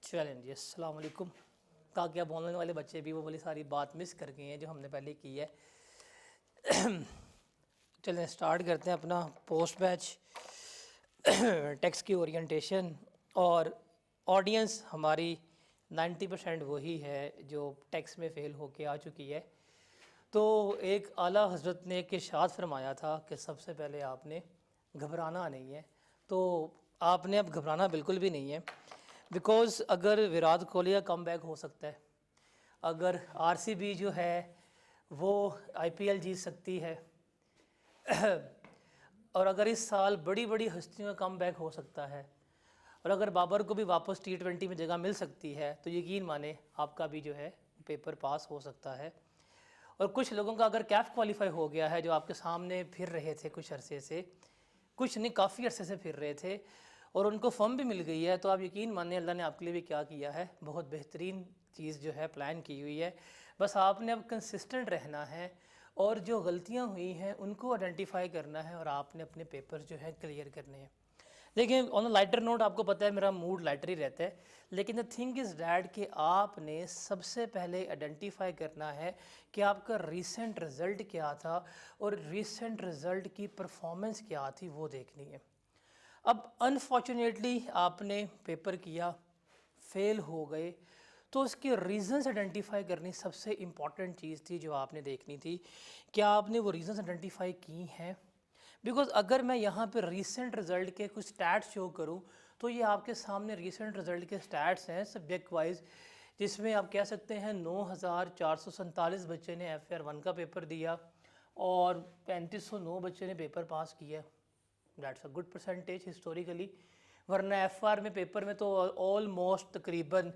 चलें जी, अस्सलाम वालेकुम। ताकि अब बोलने वाले बच्चे भी वो वाली सारी बात मिस कर गए हैं जो हमने पहले की है। चलें स्टार्ट करते हैं अपना पोस्ट बैच टेक्स्ट की ओरिएंटेशन। और ऑडियंस हमारी 90% वही है जो टेक्स्ट में फ़ेल होके आ चुकी है। तो एक आला हज़रत ने एक इरशाद फरमाया था कि सबसे पहले आपने घबराना नहीं है। तो आपने अब घबराना बिल्कुल भी नहीं है, बिकॉज़ अगर विराट कोहली का कमबैक हो सकता है, अगर आरसीबी जो है वो आईपीएल जीत सकती है और अगर इस साल बड़ी बड़ी हस्तियों का कमबैक हो सकता है, और अगर बाबर को भी वापस T20 में जगह मिल सकती है, तो यकीन माने आपका भी जो है पेपर पास हो सकता है। और कुछ लोगों का अगर कैफ क्वालिफाई हो गया है, जो आपके सामने फिर रहे थे कुछ अरसे से, कुछ नहीं काफ़ी अरसे से फिर रहे थे, और उनको फॉर्म भी मिल गई है, तो आप यकीन मानिए अल्लाह ने आपके लिए भी क्या किया है, बहुत बेहतरीन चीज़ जो है प्लान की हुई है। बस आपने अब कंसिस्टेंट रहना है और जो गलतियां हुई हैं उनको आइडेंटिफाई करना है, और आपने अपने पेपर जो है क्लियर करने हैं। देखिए, ऑन अ लाइटर नोट, आपको पता है मेरा मूड लाइटर ही रहता है, लेकिन द थिंग इज़ डैट कि आपने सबसे पहले आइडेंटिफाई करना है कि आपका रीसेंट रिज़ल्ट क्या था और रीसेंट रिज़ल्ट की परफॉर्मेंस क्या थी, वो देखनी है। अब अनफॉर्चुनेटली आपने पेपर किया, फेल हो गए, तो उसके रीज़न्स आइडेंटिफाई करनी सबसे इम्पॉर्टेंट चीज़ थी जो आपने देखनी थी। क्या आपने वो रीज़न्स आइडेंटिफाई की हैं? बिकॉज़ अगर मैं यहाँ पे रीसेंट रिज़ल्ट के कुछ स्टैट्स शो करूँ, तो ये आपके सामने रीसेंट रिज़ल्ट के स्टैट्स हैं सब्जेक्ट वाइज, जिसमें आप कह सकते हैं 9,447 बच्चे ने FR1 का पेपर दिया और 3509 बच्चे ने पेपर पास किया। That's a good percentage historically. वरना FR में पेपर में तो ऑलमोस्ट तकरीबन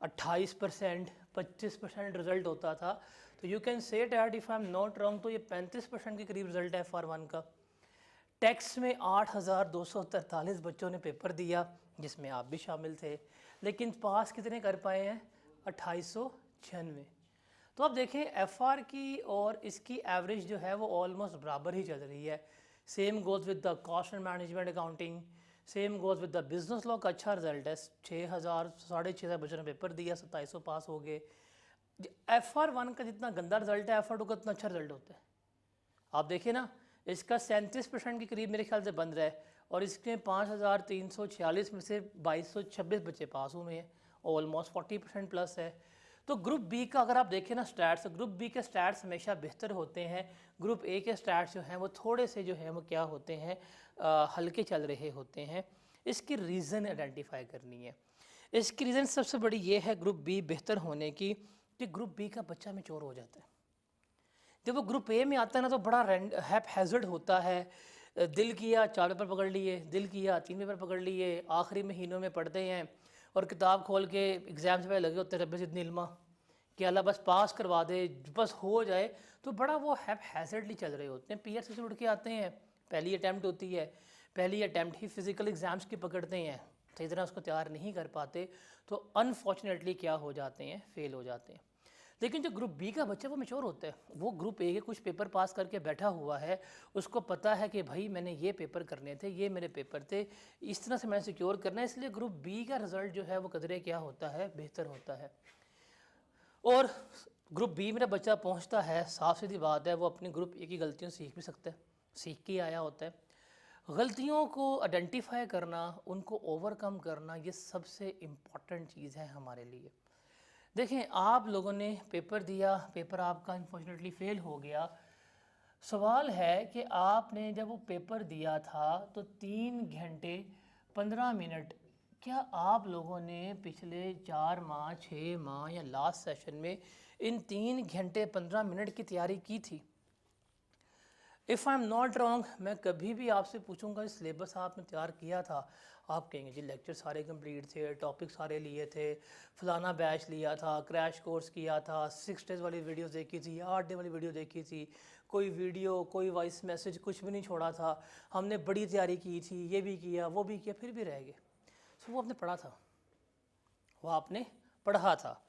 28%, 25% रिज़ल्ट होता था। तो you can say that if I am not wrong, तो ये 35% के करीब रिज़ल्ट है FR1 का। टैक्स में 8,243 बच्चों ने पेपर दिया, जिसमें आप भी शामिल थे, लेकिन पास कितने कर पाए हैं? 2896। तो अब देखें FR की और इसकी एवरेज जो है वो ऑलमोस्ट बराबर ही चल रही है। Same goes with the cost and management accounting, same goes with the business law का अच्छा रिजल्ट है। 6,000 6,500 बच्चों ने पेपर दिया, 2700 पास हो गए। FR1 का जितना गंदा रिजल्ट है, FR2 का उतना अच्छा रिजल्ट होता है। आप देखिए ना, इसका 37% के करीब मेरे ख्याल से बन रहा है, और इसके 5,346 में से 2,226 बच्चे पास हुए हैं, ऑलमोस्ट 40% प्लस है। तो ग्रुप बी का अगर आप देखें ना स्टैट्स, ग्रुप बी के स्टैट्स हमेशा बेहतर होते हैं। ग्रुप ए के स्टैट्स जो हैं वो थोड़े से जो हैं वो क्या होते हैं, हल्के चल रहे होते हैं। इसकी रीज़न आइडेंटिफाई करनी है। इसकी रीज़न सबसे बड़ी ये है ग्रुप बी बेहतर होने की, कि ग्रुप बी का बच्चा मैच्योर हो जाता है। जब वो ग्रुप ए में आता है ना, तो बड़ा हैप हैज़र्ड होता है। दिल किया 4 पेपर पकड़ लिए, दिल किया 3 पेपर पकड़ लिए, आखिरी महीनों में पढ़ते हैं और किताब खोल के एग्ज़ाम से पहले लगे होते हैं रब्बे ज़िदनी इल्मा, कि अल्लाह बस पास करवा दे, बस हो जाए। तो बड़ा वो हैप हैज़र्डली चल रहे होते हैं। PSC से उठ के आते हैं, पहली अटैम्प्ट होती है, पहली अटैम्प्ट ही फ़िज़िकल एग्ज़ाम्स की पकड़ते हैं, तो इतना उसको तैयार नहीं कर पाते, तो अनफॉर्चुनेटली क्या हो जाते हैं, फ़ेल हो जाते हैं। लेकिन जो ग्रुप बी का बच्चा वो मैच्योर होता है, वो ग्रुप ए के कुछ पेपर पास करके बैठा हुआ है, उसको पता है कि भाई मैंने ये पेपर करने थे, ये मेरे पेपर थे, इस तरह से मैंने सिक्योर करना है, इसलिए ग्रुप बी का रिज़ल्ट जो है वो कदरे क्या होता है, बेहतर होता है। और ग्रुप बी मेरा बच्चा पहुंचता है, साफ सीधी बात है, वो अपनी ग्रुप ए की गलतियों सीख भी सकता है, सीख के आया होता है। गलतियों को आइडेंटिफाई करना, उनको ओवरकम करना, ये सबसे इम्पॉर्टेंट चीज़ है हमारे लिए। देखें, आप लोगों ने पेपर दिया, पेपर आपका अनफॉर्चुनेटली फ़ेल हो गया। सवाल है कि आपने जब वो पेपर दिया था तो 3 घंटे 15 मिनट, क्या आप लोगों ने पिछले 4 माह 6 माह या लास्ट सेशन में इन 3 घंटे 15 मिनट की तैयारी की थी? If I am not wrong, मैं कभी भी आपसे पूछूंगा इस सिलेबस आपने तैयार किया था, आप कहेंगे जी लेक्चर सारे कंप्लीट थे, टॉपिक सारे लिए थे, फलाना बैच लिया था, क्रैश कोर्स किया था, 6 डेज़ वाली वीडियोस देखी थी, 8 डे वाली वीडियो देखी थी, कोई वीडियो कोई वॉइस मैसेज कुछ भी नहीं छोड़ा था, हमने बड़ी तैयारी की थी, ये भी किया वो भी किया, फिर भी रह गए। सो वो आपने पढ़ा था, वो आपने पढ़ा था।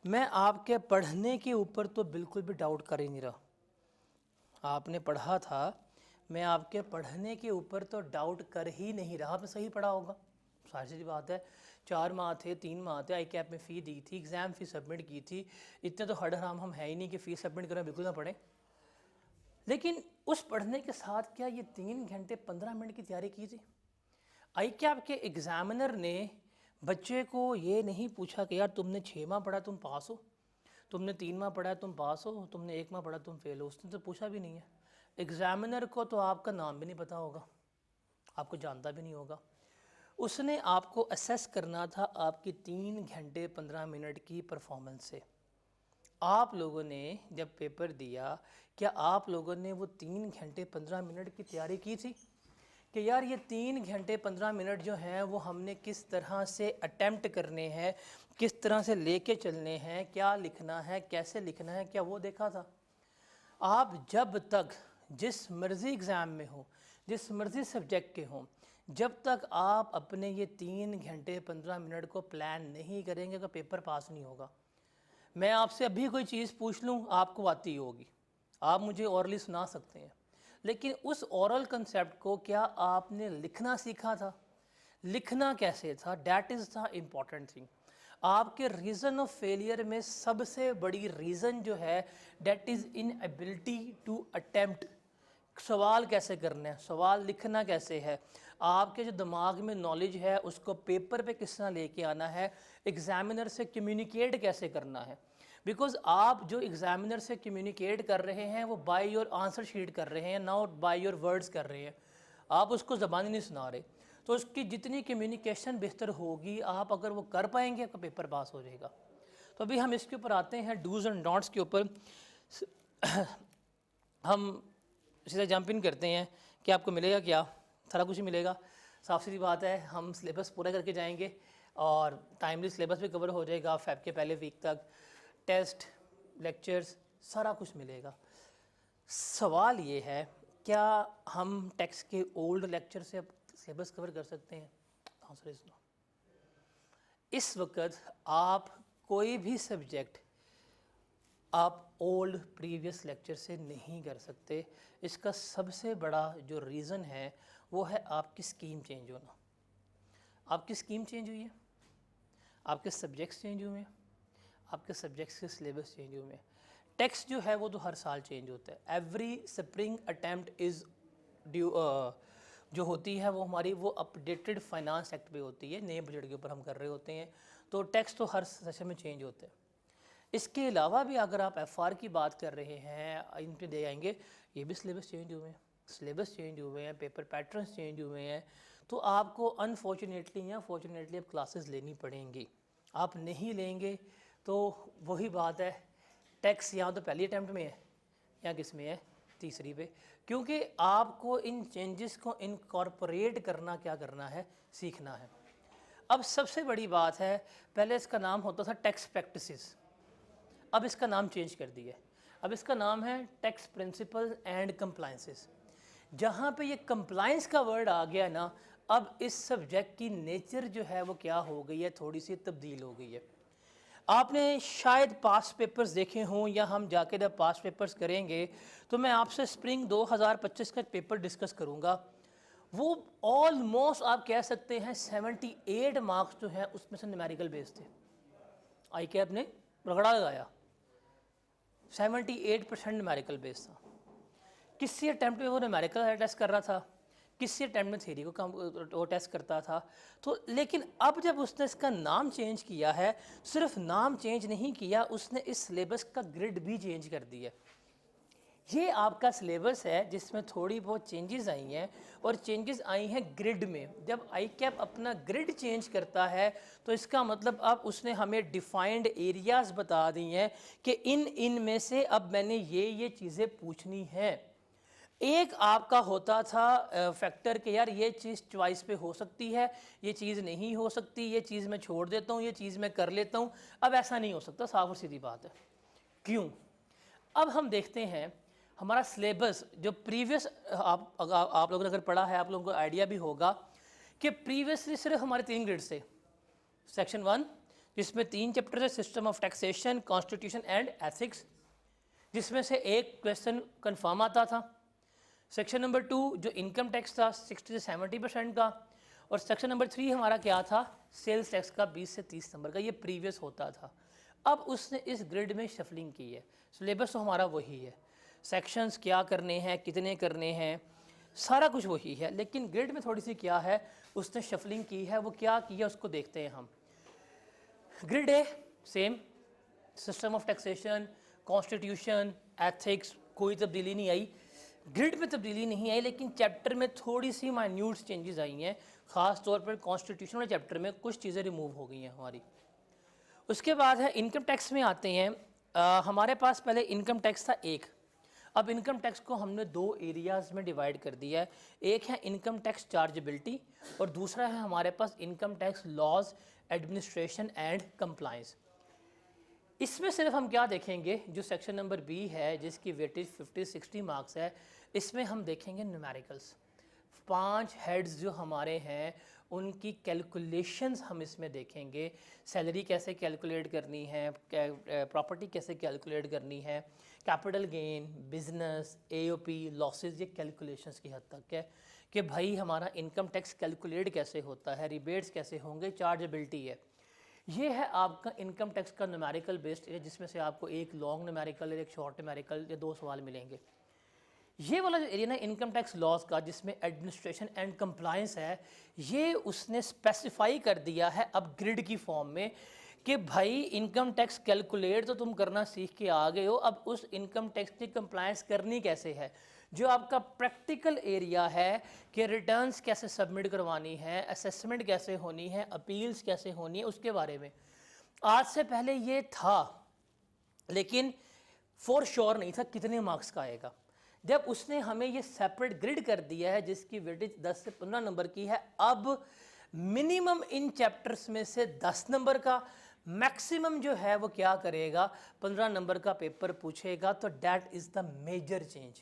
मैं आपके पढ़ने के ऊपर तो बिल्कुल भी डाउट कर ही नहीं रहा, आपने पढ़ा था, मैं आपके पढ़ने के ऊपर तो डाउट कर ही नहीं रहा, आपने सही पढ़ा होगा, सारी सी बात है, 4 माह थे, 3 माह थे, आई कैप में फ़ी दी थी, एग्ज़ाम फ़ी सबमिट की थी। इतने तो हड हराम हम है ही नहीं कि फ़ीस सबमिट करें बिल्कुल ना पढ़ें। लेकिन उस पढ़ने के साथ क्या ये 3 घंटे 15 मिनट की तैयारी की थी? आई कैप के एग्ज़ामिनर ने बच्चे को ये नहीं पूछा कि यार तुमने 6 माह पढ़ा तुम पास हो, तुमने 3 माह पढ़ा तुम पास हो, तुमने 1 माह पढ़ा तुम फेल हो। उसने तो पूछा भी नहीं है। एग्ज़ामिनर को तो आपका नाम भी नहीं पता होगा, आपको जानता भी नहीं होगा। उसने आपको असेस करना था आपकी 3 घंटे 15 मिनट की परफॉर्मेंस से। आप लोगों ने जब पेपर दिया, क्या आप लोगों ने वो 3 घंटे 15 मिनट की तैयारी की थी कि यार ये 3 घंटे 15 मिनट जो हैं वो हमने किस तरह से अटेम्प्ट करने हैं, किस तरह से लेके चलने हैं, क्या लिखना है, कैसे लिखना है, क्या वो देखा था? आप जब तक जिस मर्ज़ी एग्ज़ाम में हो, जिस मर्ज़ी सब्जेक्ट के हों, जब तक आप अपने ये 3 घंटे 15 मिनट को प्लान नहीं करेंगे तो पेपर पास नहीं होगा। मैं आपसे अभी कोई चीज़ पूछ लूँ आपको आती होगी, आप मुझे ओरली सुना सकते हैं, लेकिन उस ओरल कंसेप्ट को क्या आपने लिखना सीखा था? लिखना कैसे था? That is the important thing. आपके रीज़न ऑफ फेलियर में सबसे बड़ी रीज़न जो है that is inability to attempt. सवाल कैसे करना है, सवाल लिखना कैसे है, आपके जो दिमाग में नॉलेज है उसको पेपर पे किस तरह लेके आना है, एग्ज़ामिनर से कम्युनिकेट कैसे करना है। बिकॉज़ आप जो एग्ज़ामिनर से कम्युनिकेट कर रहे हैं वो बाय योर आंसर शीट कर रहे हैं, नॉट बाय योर वर्ड्स कर रहे हैं। आप उसको ज़बानी नहीं सुना रहे। तो उसकी जितनी कम्युनिकेशन बेहतर होगी, आप अगर वो कर पाएंगे आपका पेपर पास हो जाएगा। तो अभी हम इसके ऊपर आते हैं, डूज़ एंड डोंट्स के ऊपर। हम सीधा जंप इन करते हैं कि आपको मिलेगा क्या, सारा कुछ ही मिलेगा। साफ सीधी बात है, हम सिलेबस पूरा करके जाएंगे और टाइमली सिलेबस भी कवर हो जाएगा फैब के पहले वीक तक। टेस्ट, लेक्चर्स, सारा कुछ मिलेगा। सवाल ये है, क्या हम टेक्स्ट के ओल्ड लेक्चर से अब सिलेबस कवर कर सकते हैं? Answer is no. इस वक्त आप कोई भी सब्जेक्ट आप ओल्ड प्रीवियस लेक्चर से नहीं कर सकते। इसका सबसे बड़ा जो रीज़न है वो है आपकी स्कीम चेंज होना। आपकी स्कीम चेंज हुई है, आपके सब्जेक्ट्स चेंज हुए हैं, आपके सब्जेक्ट्स के सिलेबस चेंज हुए हैं। टेक्स्ट जो है वो तो हर साल चेंज होता है। Every spring attempt is due जो होती है वो हमारी वो अपडेटेड फाइनेंस एक्ट पे होती है, नए बजट के ऊपर हम कर रहे होते हैं। तो टेक्स्ट तो हर सेशन में चेंज होते हैं। इसके अलावा भी अगर आप एफआर की बात कर रहे हैं, इन पे दे आएंगे, ये भी सिलेबस चेंज हुए हैं, सिलेबस चेंज हुए हैं, पेपर पैटर्न्स चेंज हुए हैं। तो आपको अनफॉर्चुनेटली या फॉर्चुनेटली अब क्लासेस लेनी पड़ेंगी। आप नहीं लेंगे तो वही बात है, टैक्स यहाँ तो पहली अटैम्प्ट में है या किस में है, तीसरी पे। क्योंकि आपको इन चेंजेस को इनकॉर्पोरेट करना क्या करना है, सीखना है। अब सबसे बड़ी बात है, पहले इसका नाम होता था टैक्स प्रैक्टिसेस, अब इसका नाम चेंज कर दिया है। अब इसका नाम है टैक्स प्रिंसिपल एंड कंप्लायंसेस। जहाँ पे ये कंप्लायंस का वर्ड आ गया ना, अब इस सब्जेक्ट की नेचर जो है वो क्या हो गई है, थोड़ी सी तब्दील हो गई है। आपने शायद पास पेपर्स देखे हों या हम जाके जब पास पेपर्स करेंगे तो मैं आपसे स्प्रिंग 2025 का पेपर डिस्कस करूँगा। वो ऑलमोस्ट आप कह सकते हैं 78 मार्क्स जो हैं उसमें से न्यूमेरिकल बेस थे। आई कैप ने रगड़ा लगाया, 78% न्यूमेरिकल बेस था। किसी अटैम्प्ट में वो न्यूमेरिकल टेस्ट कर रहा था, किसी अटैम्प्ट में थ्योरी को वो टेस्ट करता था। तो लेकिन अब जब उसने इसका नाम चेंज किया है, सिर्फ नाम चेंज नहीं किया, उसने इस सिलेबस का ग्रिड भी चेंज कर दिया। ये आपका सिलेबस है जिसमें थोड़ी बहुत चेंजेस आई हैं, और चेंजेस आई हैं ग्रिड में। जब आई कैप अपना ग्रिड चेंज करता है तो इसका मतलब अब उसने हमें डिफाइंड एरियाज़ बता दी हैं कि इन में से अब मैंने ये चीज़ें पूछनी है। एक आपका होता था फैक्टर कि यार ये चीज़ चॉइस पे हो सकती है, ये चीज़ नहीं हो सकती, ये चीज़ मैं छोड़ देता हूँ, ये चीज़ मैं कर लेता हूँ। अब ऐसा नहीं हो सकता, साफ और सीधी बात है। क्यों? अब हम देखते हैं हमारा सिलेबस जो प्रीवियस, आप लोगों ने अगर पढ़ा है आप लोगों को आइडिया भी होगा कि प्रीवियसली सिर्फ हमारे 3 ग्रेड्स थे। सेक्शन 1 जिसमें 3 चैप्टर है, system of taxation, constitution and ethics, जिसमें से एक क्वेश्चन कन्फर्म आता था। सेक्शन नंबर 2 जो इनकम टैक्स था 60 से 70% का, और सेक्शन नंबर 3 हमारा क्या था, सेल्स टैक्स का 20 से 30 नंबर का, ये प्रीवियस होता था। अब उसने इस ग्रिड में शफलिंग की है, सिलेबस तो हमारा वही है, सेक्शंस क्या करने हैं, कितने करने हैं, सारा कुछ वही है, लेकिन ग्रिड में थोड़ी सी क्या है उसने शफलिंग की है। वो क्या किया उसको देखते हैं हम। ग्रिड है same, system of taxation, constitution, ethics, कोई तब्दीली नहीं आई। ग्रिड में तब्दीली नहीं आई, लेकिन चैप्टर में थोड़ी सी माइन्यूट चेंजेस आई हैं, ख़ास तौर पर कॉन्स्टिट्यूशन वाले चैप्टर में कुछ चीज़ें रिमूव हो गई हैं हमारी। उसके बाद है इनकम टैक्स में आते हैं। हमारे पास पहले इनकम टैक्स था एक, अब इनकम टैक्स को हमने दो एरियाज़ में डिवाइड कर दिया है। एक है इनकम टैक्स चार्जेबिलिटी और दूसरा है हमारे पास income tax laws, administration and compliance. इसमें सिर्फ हम क्या देखेंगे, जो सेक्शन नंबर बी है जिसकी वेटेज 50-60 मार्क्स है, इसमें हम देखेंगे न्यूमेरिकल्स। 5 हेड्स जो हमारे हैं उनकी कैलकुलेशंस हम इसमें देखेंगे, सैलरी कैसे कैलकुलेट करनी है, प्रॉपर्टी कैसे कैलकुलेट करनी है, capital gain, business, AOP, losses, ये कैलकुलेशंस की हद तक है कि भाई हमारा इनकम टैक्स कैलकुलेट कैसे होता है, रिबेट्स कैसे होंगे, चार्जेबिलिटी है। ये है आपका इनकम टैक्स का न्यूमेरिकल बेस्ड है, जिसमें से आपको एक लॉन्ग न्यूमेरिकल, एक शॉर्ट न्यूमेरिकल या 2 सवाल मिलेंगे। ये वाला जो एरिया ना इनकम टैक्स लॉज का, जिसमें एडमिनिस्ट्रेशन एंड कंप्लायंस है, ये उसने स्पेसिफाई कर दिया है अब ग्रिड की फॉर्म में कि भाई इनकम टैक्स कैलकुलेट तो तुम करना सीख के आ गए हो, अब उस इनकम टैक्स की कंप्लायंस करनी कैसे है। जो आपका प्रैक्टिकल एरिया है कि रिटर्न्स कैसे सबमिट करवानी है, असेसमेंट कैसे होनी है, अपील्स कैसे होनी है, उसके बारे में आज से पहले ये था, लेकिन फॉर श्योर नहीं था कितने मार्क्स का आएगा। जब उसने हमें ये सेपरेट ग्रिड कर दिया है जिसकी वेटेज 10 से 15 नंबर की है, अब मिनिमम इन चैप्टर्स में से 10 नंबर का, मैक्सिमम जो है वो क्या करेगा 15 नंबर का पेपर पूछेगा। तो that is the major change.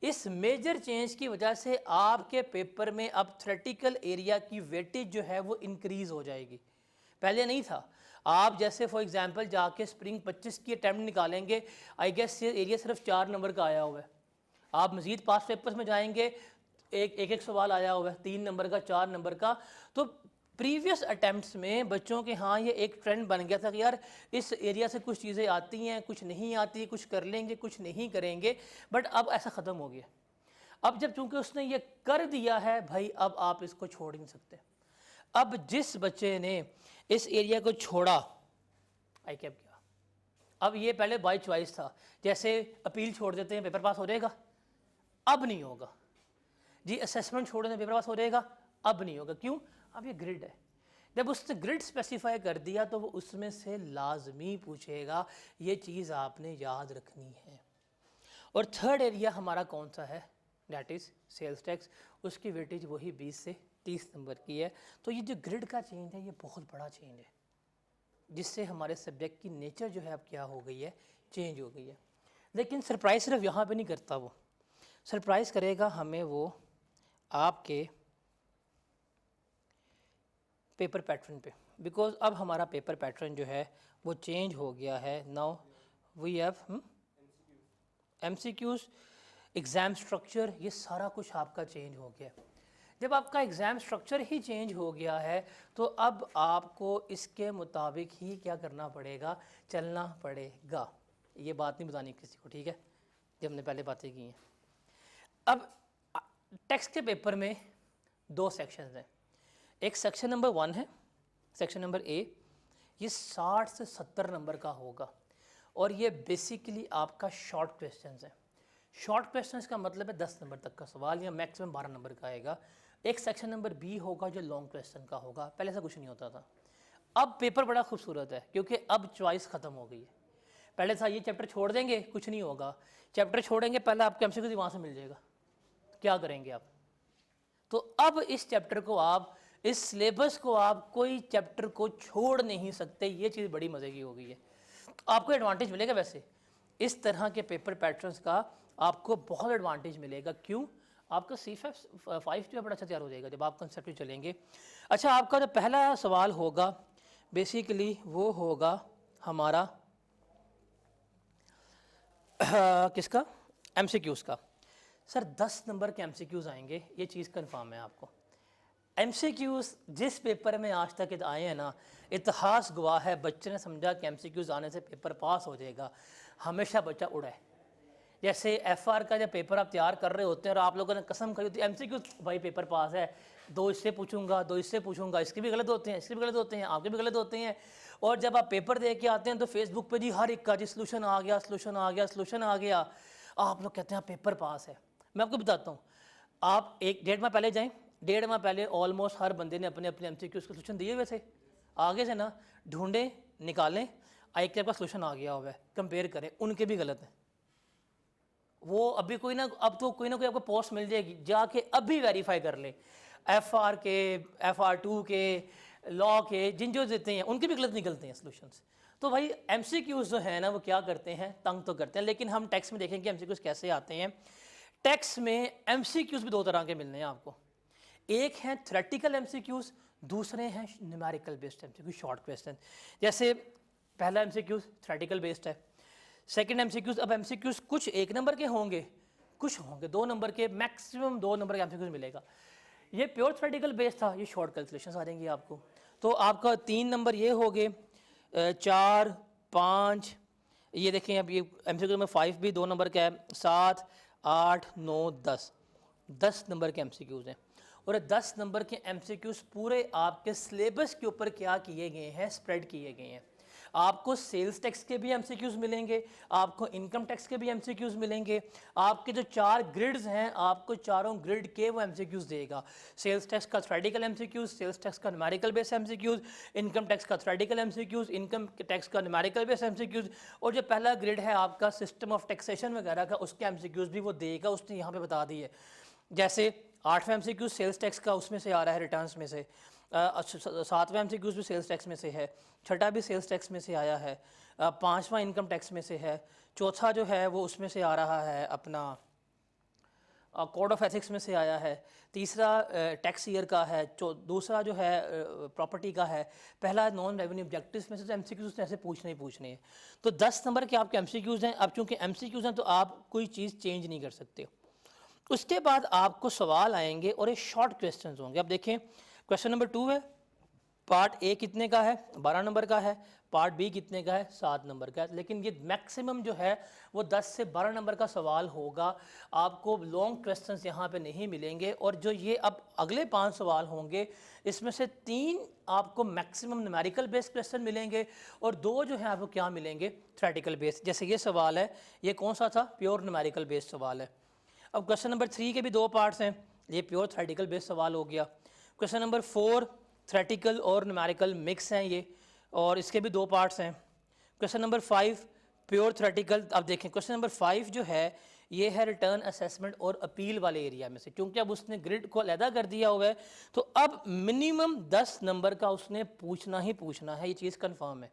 इस मेजर चेंज की वजह से आपके पेपर में अब थ्योरेटिकल एरिया की वेटेज जो है वो इंक्रीज हो जाएगी, पहले नहीं था। आप जैसे फॉर एग्जांपल जाके स्प्रिंग 25 की अटैम्प्ट निकालेंगे, आई गेस ये एरिया सिर्फ 4 नंबर का आया हुआ है। आप मज़ीद पास पेपर्स में जाएंगे, एक सवाल आया हुआ है 3 नंबर का, 4 नंबर का। तो प्रीवियस अटैम्प्ट्स में बच्चों के हाँ ये एक ट्रेंड बन गया था कि यार इस एरिया से कुछ चीज़ें आती हैं, कुछ नहीं आती, कुछ कर लेंगे, कुछ नहीं करेंगे। बट अब ऐसा ख़त्म हो गया। अब जब चूंकि उसने ये कर दिया है भाई, अब आप इसको छोड़ ही नहीं सकते। अब जिस बच्चे ने इस एरिया को छोड़ा, आई कैप किया, अब ये पहले बाय चॉइस था, जैसे अपील छोड़ देते हैं पेपर पास हो जाएगा, अब नहीं होगा जी। असेसमेंट छोड़ दें पेपर पास हो जाएगा, अब नहीं होगा। क्यों? अब ये ग्रिड है। जब उसने ग्रिड स्पेसिफाई कर दिया तो वो उसमें से लाजमी पूछेगा, ये चीज़ आपने याद रखनी है। और थर्ड एरिया हमारा कौन सा है, दैट इज़ सेल्स टैक्स। उसकी वेटेज वही 20 से 30 नंबर की है। तो ये जो ग्रिड का चेंज है ये बहुत बड़ा चेंज है, जिससे हमारे सब्जेक्ट की नेचर जो है अब क्या हो गई है, चेंज हो गई है। लेकिन सरप्राइज सिर्फ यहाँ पे नहीं करता, वो सरप्राइज़ करेगा हमें वो आपके पेपर पैटर्न पे, बिकॉज अब हमारा पेपर पैटर्न जो है वो चेंज हो गया है। Now we have MCQs, exam structure, ये सारा कुछ आपका चेंज हो गया। जब आपका एग्ज़ाम स्ट्रक्चर ही चेंज हो गया है तो अब आपको इसके मुताबिक ही क्या करना पड़ेगा, चलना पड़ेगा। ये बात नहीं बतानी किसी को, ठीक है, जब हमने पहले बातें की हैं। अब टेक्स्ट के पेपर में 2 सेक्शंस हैं, एक सेक्शन नंबर 1 है, सेक्शन नंबर A, ये 60 से 70 नंबर का होगा और ये बेसिकली आपका शॉर्ट क्वेश्चंस है। शॉर्ट क्वेश्चंस का मतलब है 10 नंबर तक का सवाल या मैक्सिमम 12 नंबर का आएगा। एक सेक्शन नंबर B होगा जो लॉन्ग क्वेश्चन का होगा, पहले ऐसा कुछ नहीं होता था। अब पेपर बड़ा खूबसूरत है क्योंकि अब चॉइस ख़त्म हो गई है। पहले था ये चैप्टर छोड़ देंगे कुछ नहीं होगा, चैप्टर छोड़ेंगे पहले आपको MCQ वहाँ से मिल जाएगा, क्या करेंगे आप। तो अब इस चैप्टर को आप, इस सिलेबस को आप कोई चैप्टर को छोड़ नहीं सकते, ये चीज़ बड़ी मज़े की हो गई है। आपको एडवांटेज मिलेगा, वैसे इस तरह के पेपर पैटर्न्स का आपको बहुत एडवांटेज मिलेगा। क्यों? आपका C5 जो है बड़ा अच्छा तैयार हो जाएगा जब आप कंसेप्ट चलेंगे। अच्छा, आपका जो पहला सवाल होगा बेसिकली वो होगा हमारा किसका, MCQs का। सर 10 नंबर के MCQs आएंगे, ये चीज़ कंफर्म है आपको। MCQs जिस पेपर में आज तक आए हैं ना, इतिहास गवाह है, बच्चे ने समझा कि MCQs आने से पेपर पास हो जाएगा, हमेशा बच्चा उड़ा है। जैसे FR का जब पेपर आप तैयार कर रहे होते हैं और आप लोगों ने कसम खाई होती है MCQs भाई पेपर पास है, 2 इससे पूछूंगा, 2 इससे पूछूंगा, इसके भी गलत होते हैं, इसके भी गलत होते हैं, आपके भी गलत होते हैं। और जब आप पेपर दे के आते हैं तो फेसबुक पे जी हर एक का जी सोल्यूशन आ गया, सोल्यूशन आ गया, सोल्यूशन आ गया, आप लोग कहते हैं पेपर पास है। मैं आपको बताता हूँ, आप 1-1.5 माह पहले जाएँ, 1.5 माह पहले ऑलमोस्ट हर बंदे ने अपने अपने MCQs के सोल्यूशन दिए हुए थे। आगे से ना ढूंढें, निकालें, एक के आपका सोल्यूशन आ गया हुआ है, कंपेयर करें, उनके भी गलत हैं। वो अभी कोई ना, अब तो कोई ना कोई आपको पोस्ट मिल जाएगी, जाके अभी वेरीफाई कर ले। FR के, FR2 के, लॉ के, जिन जो देते हैं उनके भी गलत निकलते हैं सोल्यूशंस। तो भाई MCQs जो है ना वो क्या करते हैं, तंग तो करते हैं। लेकिन हम टेक्स्ट में देखेंगे MCQs कैसे आते हैं। टेक्स्ट में MCQs भी 2 तरह के मिलने हैं आपको। एक है थ्योरेटिकल MCQs, दूसरे हैं numerical based MCQ, short question. जैसे पहला MCQ थ्योरेटिकल बेस्ड है, सेकंड MCQs, अब MCQs कुछ 1 नंबर के होंगे, कुछ होंगे 2 नंबर के, मैक्सिमम 2 नंबर के MCQs मिलेगा। ये प्योर थ्योरेटिकल बेस्ड था, ये शॉर्ट कैलकुलेशंस आ जाएंगी आपको। तो आपका 3 नंबर ये हो गए, 4, 5, ये देखें अब ये MCQ में 5 भी 2 नंबर का है, 7, 8, 9, 10 नंबर के MCQs हैं। और 10 नंबर के MCQs पूरे आपके सिलेबस के ऊपर क्या किए गए हैं, स्प्रेड किए गए हैं। आपको सेल्स टैक्स के भी MCQs मिलेंगे, आपको इनकम टैक्स के भी MCQs मिलेंगे। आपके जो 4 ग्रिड्स हैं, आपको चारों ग्रिड के वो MCQs देगा। सेल्स टैक्स का थ्योरेटिकल MCQs, सेल्स टैक्स का numerical base MCQs, income tax का थ्योरेटिकल MCQs, इनकम टैक्स का न्यूमेरिकल बेस MCQs, और जो पहला ग्रिड है आपका सिस्टम ऑफ टैक्सेशन वगैरह का, उसके MCQs भी वो देगा, उसने यहाँ पे बता दी है। जैसे 8वां MCQ सेल्स टैक्स का उसमें से आ रहा है, रिटर्न्स में से। 7वां MCQ भी सेल्स टैक्स में से है, छठा भी सेल्स टैक्स में से आया है, 5वां इनकम टैक्स में से है, चौथा जो है वो उसमें से आ रहा है अपना कोड ऑफ एथिक्स में से आया है, तीसरा टैक्स ईयर का है, दूसरा जो है प्रॉपर्टी का है, पहला नॉन रेवेन्यू ऑब्जेक्टिव्स में से। तो MCQs ऐसे पूछने ही पूछने हैं। तो 10 नंबर के आपके MCQs हैं। अब चूँकि MCQs हैं तो आप कोई चीज़ चेंज नहीं कर सकते। उसके बाद आपको सवाल आएंगे और ये शॉर्ट क्वेश्चंस होंगे। अब देखें, क्वेश्चन नंबर 2 है, पार्ट ए कितने का है, 12 नंबर का है, पार्ट बी कितने का है, 7 नंबर का है। लेकिन ये मैक्सिमम जो है वो 10 से 12 नंबर का सवाल होगा। आपको लॉन्ग क्वेश्चंस यहाँ पे नहीं मिलेंगे। और जो ये अब अगले 5 सवाल होंगे, इसमें से 3 आपको मैक्सिमम न्यूमेरिकल बेस्ड क्वेश्चन मिलेंगे और 2 जो है आपको क्या मिलेंगे, थ्योरेटिकल बेस्ड। जैसे ये सवाल है, ये कौन सा था, प्योर न्यूमेरिकल बेस्ड सवाल है। अब क्वेश्चन नंबर 3 के भी 2 पार्ट्स हैं, ये प्योर थ्योरेटिकल बेस्ड सवाल हो गया। क्वेश्चन नंबर 4 थ्योरेटिकल और न्यूमेरिकल मिक्स हैं ये, और इसके भी 2 पार्ट्स हैं। Question number 5 pure theoretical. अब देखें क्वेश्चन नंबर 5 जो है ये है रिटर्न असेसमेंट और अपील वाले एरिया में से। क्योंकि अब उसने ग्रिड को अलहदा कर दिया हुआ है तो अब मिनिमम 10 नंबर का उसने पूछना ही पूछना है, ये चीज़ कन्फर्म है।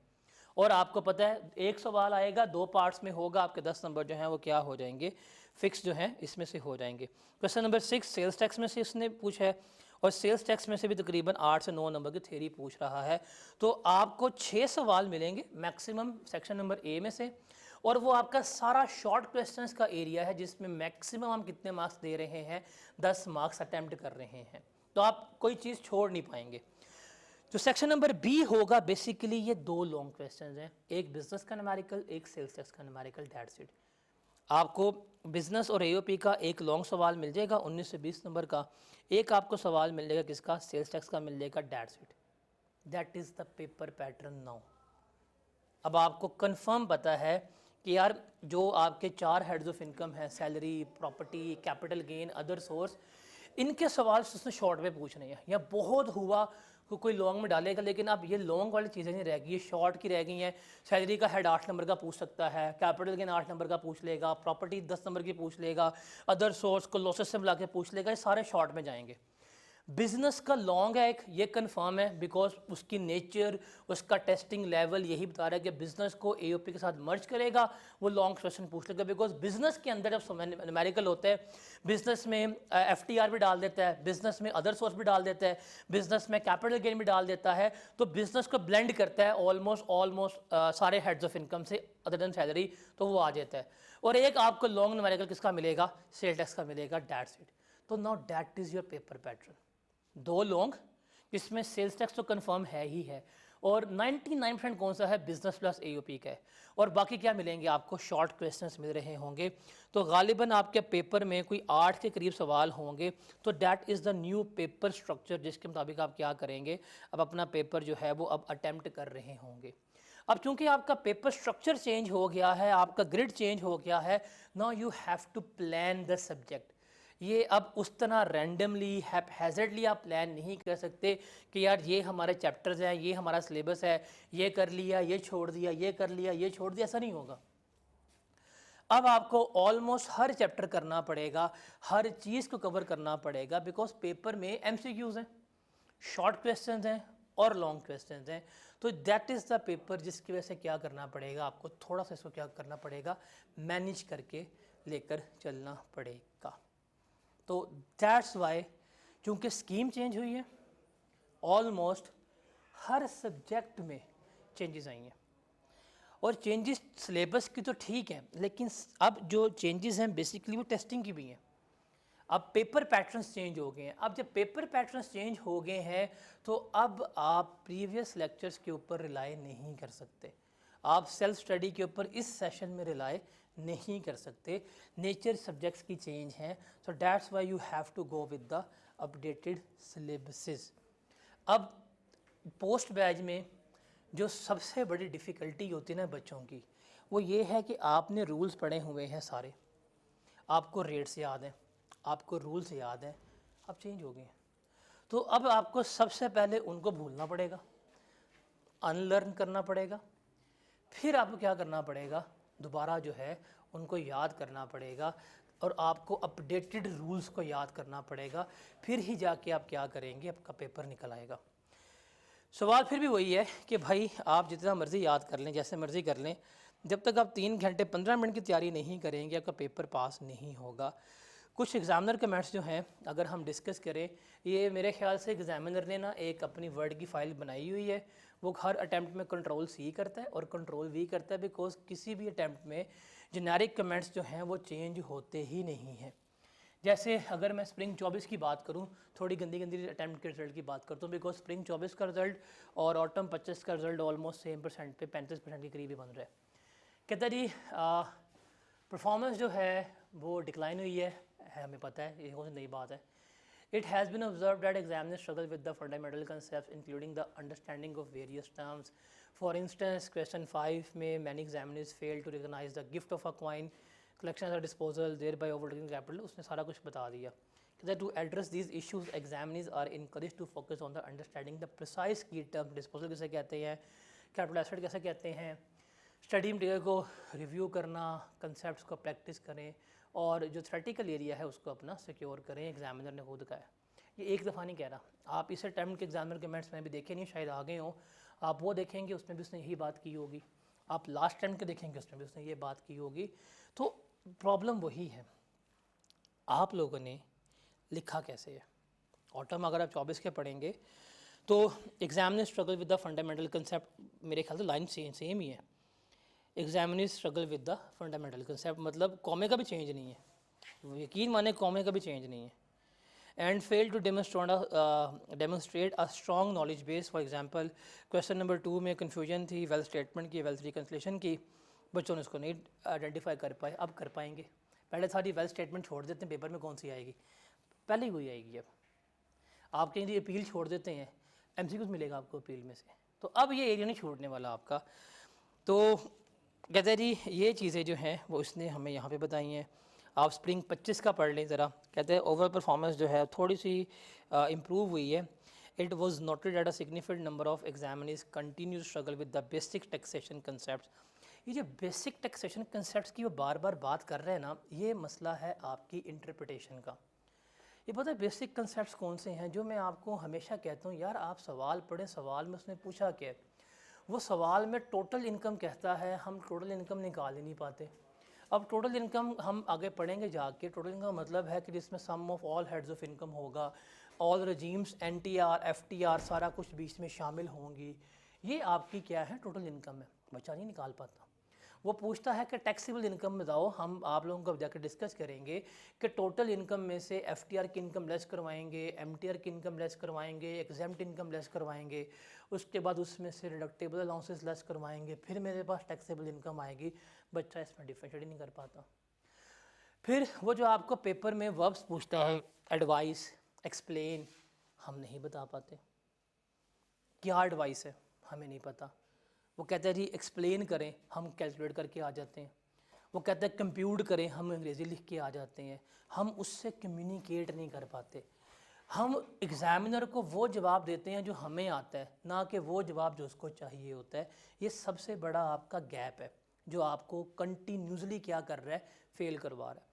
और आपको पता है एक सवाल आएगा, 2 पार्ट्स में होगा, आपके 10 नंबर जो हैं वो क्या हो जाएंगे, फिक्स जो हैं इसमें से हो जाएंगे। क्वेश्चन नंबर 6 सेल्स टैक्स में से इसने पूछा है, और सेल्स टैक्स में से भी तकरीबन 8 से 9 नंबर की थ्योरी पूछ रहा है। तो आपको 6 सवाल मिलेंगे मैक्सिमम सेक्शन नंबर ए में से, और वो आपका सारा शॉर्ट क्वेश्चंस का एरिया है जिसमें मैक्सिमम हम कितने मार्क्स दे रहे हैं, 10 मार्क्स अटैम्प्ट कर रहे हैं। तो आप कोई चीज़ छोड़ नहीं पाएंगे। तो सेक्शन नंबर बी होगा बेसिकली ये 2 लॉन्ग क्वेश्चंस हैं, एक बिजनेस का न्यूमेरिकल, एक सेल्स टैक्स का न्यूमेरिकल, दैट्स इट। आपको बिजनेस और AOP का एक लॉन्ग सवाल मिल जाएगा 19 से 20 नंबर का, एक आपको सवाल मिल जाएगा किसका, सेल्स टैक्स का मिल जाएगा, that's it. That is the paper pattern now. अब आपको कंफर्म पता है कि यार जो आपके 4 हेड्स ऑफ इनकम है, salary, property, capital gain, other source, इनके सवाल उसने शॉर्ट में पूछने हैं। या बहुत हुआ कोई लॉन्ग में डालेगा, लेकिन अब ये लॉन्ग वाली चीज़ें नहीं रह गई, ये शॉर्ट की रह गई हैं। सैलरी का हेड 8 नंबर का पूछ सकता है, कैपिटल गेन 8 नंबर का पूछ लेगा, प्रॉपर्टी 10 नंबर की पूछ लेगा, अदर सोर्स को लॉसेस से मिला के पूछ लेगा, ये सारे शॉर्ट में जाएंगे। बिजनेस का लॉन्ग है एक, ये कंफर्म है बिकॉज उसकी नेचर, उसका टेस्टिंग लेवल यही बता रहा है कि बिजनेस को AOP के साथ मर्ज करेगा, वो लॉन्ग क्वेश्चन पूछ लेगा। बिकॉज बिजनेस के अंदर जब न्यूमेरिकल होता है, बिजनेस में FTR भी डाल देता है, बिजनेस में अदर सोर्स भी डाल देता है, बिजनेस में कैपिटल गेन भी डाल देता है, तो बिजनेस को ब्लेंड करता है ऑलमोस्ट सारे हेड्स ऑफ इनकम से अदर देन सैलरी, तो वो आ जाता है। और एक आपको लॉन्ग न्यूमेरिकल किसका मिलेगा, सेल टैक्स का मिलेगा, दैट्स इट। तो now that is your paper pattern. 2 long जिसमें सेल्स टैक्स तो कंफर्म है ही है, और 99% कौन सा है, बिजनेस प्लस एओपी का है, और बाकी क्या मिलेंगे आपको, शॉर्ट क्वेश्चंस मिल रहे होंगे। तो गालिबन आपके पेपर में कोई 8 के करीब सवाल होंगे। तो that is the new paper structure जिसके मुताबिक आप क्या करेंगे, अब अपना पेपर जो है वो अब अटैम्प्ट कर रहे होंगे। अब चूंकि आपका पेपर स्ट्रक्चर चेंज हो गया है, आपका ग्रिड चेंज हो गया है, now you have to plan the subject. ये अब उस तरह रैंडमली हैज़र्डली आप प्लान नहीं कर सकते कि यार ये हमारे चैप्टर्स हैं, ये हमारा सिलेबस है, ये कर लिया, ये छोड़ दिया, ये कर लिया, ये छोड़ दिया, ऐसा नहीं होगा। अब आपको ऑलमोस्ट हर चैप्टर करना पड़ेगा, हर चीज़ को कवर करना पड़ेगा, बिकॉज पेपर में एमसीक्यूज़ हैं, शॉर्ट क्वेश्चंस हैं और लॉन्ग क्वेश्चंस हैं। तो दैट इज़ द पेपर जिसकी वजह से क्या करना पड़ेगा आपको, थोड़ा सा इसको क्या करना पड़ेगा, मैनेज करके लेकर चलना पड़ेगा। तो दैट्स वाई, चूँकि स्कीम चेंज हुई है, ऑलमोस्ट हर सब्जेक्ट में चेंजेस आई हैं, और चेंजेस सिलेबस की तो ठीक है, लेकिन अब जो चेंजेस हैं बेसिकली वो टेस्टिंग की भी हैं। अब पेपर पैटर्न्स चेंज हो गए हैं। अब जब पेपर पैटर्न्स चेंज हो गए हैं तो अब आप प्रीवियस लेक्चर्स के ऊपर रिलाई नहीं कर सकते, आप सेल्फ स्टडी के ऊपर इस सेशन में रिलाई नहीं कर सकते। नेचर सब्जेक्ट्स की चेंज हैं, so that's why you have to go with the updated syllabuses. अब पोस्ट बैच में जो सबसे बड़ी डिफ़िकल्टी होती है ना बच्चों की, वो ये है कि आपने रूल्स पढ़े हुए हैं सारे, आपको रेट्स याद हैं, आपको रूल्स याद हैं, अब चेंज हो गए हैं। तो अब आपको सबसे पहले उनको भूलना पड़ेगा, अनलर्न करना पड़ेगा, फिर आपको क्या करना पड़ेगा, दोबारा जो है उनको याद करना पड़ेगा, और आपको अपडेटेड रूल्स को याद करना पड़ेगा, फिर ही जाके आप क्या करेंगे, आपका पेपर निकल आएगा। सवाल फिर भी वही है कि भाई आप जितना मर्ज़ी याद कर लें, जैसे मर्ज़ी कर लें, जब तक आप 3 घंटे 15 मिनट की तैयारी नहीं करेंगे आपका पेपर पास नहीं होगा। कुछ एग्ज़ामिनर कमेंट्स जो हैं अगर हम डिस्कस करें, ये मेरे ख्याल से एग्ज़ामिनर ने ना एक अपनी वर्ड की फ़ाइल बनाई हुई है, वो हर अटैम्प्ट में कंट्रोल सी करता है और कंट्रोल वी करता है, बिकॉज किसी भी अटैम्प्ट में जेनेरिक कमेंट्स जो हैं वो चेंज होते ही नहीं हैं। जैसे अगर मैं स्प्रिंग 24 की बात करूं, थोड़ी गंदी गंदी अटैम्प्ट के रिजल्ट की बात करता हूं, बिकॉज स्प्रिंग 24 का रिजल्ट और ऑटम 25 का रिजल्ट ऑलमोस्ट सेम परसेंट पे 35% के करीब ही बन रहा है। कहता जी परफॉर्मेंस जो है वो डिक्लाइन हुई है, हमें पता है, ये कौन सी नई बात है। It has been observed that examiners struggle with the fundamental concepts, including the understanding of various terms. For instance, question 5 में many examiners fail to recognize the gift of a coin, collection as a disposal, thereby overlooking capital. उसने सारा कुछ बता दिया। That to address these issues, examiners are encouraged to focus on the understanding the precise key term, disposal किसे कहते हैं, capital asset कैसे कहते हैं, स्टडी मटेरियल को रिव्यू करना, कंसेप्ट को प्रैक्टिस करें, और जो थ्रेटिकल एरिया है उसको अपना सिक्योर करें। एग्जामिनर ने खुद कहा है, ये एक दफ़ा नहीं कह रहा। आप इस अटैम्प्ट के एग्जामिनर के कमेंट्स में भी देखे नहीं, शायद आ गए हों, आप वो देखेंगे उसमें भी उसने यही बात की होगी, आप लास्ट अटैम्प्ट के देखेंगे उसमें भी उसने ये बात की होगी। तो प्रॉब्लम वही है, आप लोगों ने लिखा कैसे है। ऑटम अगर आप 24 के पढ़ेंगे तो examiner struggle with the fundamental concept, मेरे ख्याल से लाइन सेम ही है, examiner struggle with the fundamental concept, मतलब कॉमे का भी चेंज नहीं है, यकीन माने कॉमे का भी चेंज नहीं है। And fail to demonstrate a strong knowledge base. For example question number 2 में कन्फ्यूजन थी वेल्थ स्टेटमेंट की, वेल्थ रिकन्सिलेशन की, बच्चों ने उसको नहीं आइडेंटिफाई कर पाए, अब कर पाएंगे। पहले सारी वेल्थ स्टेटमेंट छोड़ देते हैं, पेपर में कौन सी आएगी, पहले ही वही आएगी। अब आप कहीं अपील छोड़ देते हैं, एमसीक्यूज मिलेगा आपको अपील में से, तो अब ये एरिया नहीं छोड़ने वाला आपका। तो कहते हैं जी ये चीज़ें जो हैं वो इसने हमें यहाँ पे बताई हैं। आप स्प्रिंग 25 का पढ़ लें ज़रा, कहते हैं ओवरऑल परफॉर्मेंस जो है थोड़ी सी इम्प्रूव हुई है। It was noted at a significant number of examiners continue struggle with the basic taxation concept. ये जो बेसिक टैक्सेशन कंसेप्ट की वो बार बार बात कर रहे हैं ना, ये मसला है आपकी इंटरप्रिटेशन का। ये पता है बेसिक कंसेप्ट कौन से हैं, जो मैं आपको हमेशा कहता हूँ यार आप सवाल पढ़ें, सवाल में उसने पूछा क्या है, वो सवाल में टोटल इनकम कहता है, हम टोटल इनकम निकाल ही नहीं पाते। अब टोटल इनकम हम आगे पढ़ेंगे जाके, टोटल इनकम मतलब है कि जिसमें sum of all heads of income होगा, ऑल रजीम्स, NTR, FTR सारा कुछ बीच में शामिल होंगी, ये आपकी क्या है टोटल इनकम है, बच्चा नहीं निकाल पाता। वो पूछता है कि टैक्सेबल इनकम बताओ, हम आप लोगों को जाकर डिस्कस करेंगे कि टोटल इनकम में से एफटीआर की इनकम लेस करवाएंगे, एमटीआर की इनकम लेस करवाएंगे, एग्जेम्प्ट इनकम लेस करवाएंगे, उसके बाद उसमें से डिडक्टेबल अलाउंसेस लेस करवाएंगे, फिर मेरे पास टैक्सेबल इनकम आएगी। बच्चा इसमें डिफरेंशिएट नहीं कर पाता। फिर वो जो आपको पेपर में वर्ब्स पूछता है, एडवाइस, एक्सप्लेन, हम नहीं बता पाते क्या एडवाइस है, हमें नहीं पता। वो कहता है जी एक्सप्लेन करें, हम कैलकुलेट करके आ जाते हैं। वो कहता है कंप्यूट करें, हम अंग्रेज़ी लिख के आ जाते हैं। हम उससे कम्युनिकेट नहीं कर पाते। हम एग्ज़ामिनर को वो जवाब देते हैं जो हमें आता है, ना कि वो जवाब जो उसको चाहिए होता है। ये सबसे बड़ा आपका गैप है जो आपको कंटिन्यूसली क्या कर रहा है, फेल करवा रहा है।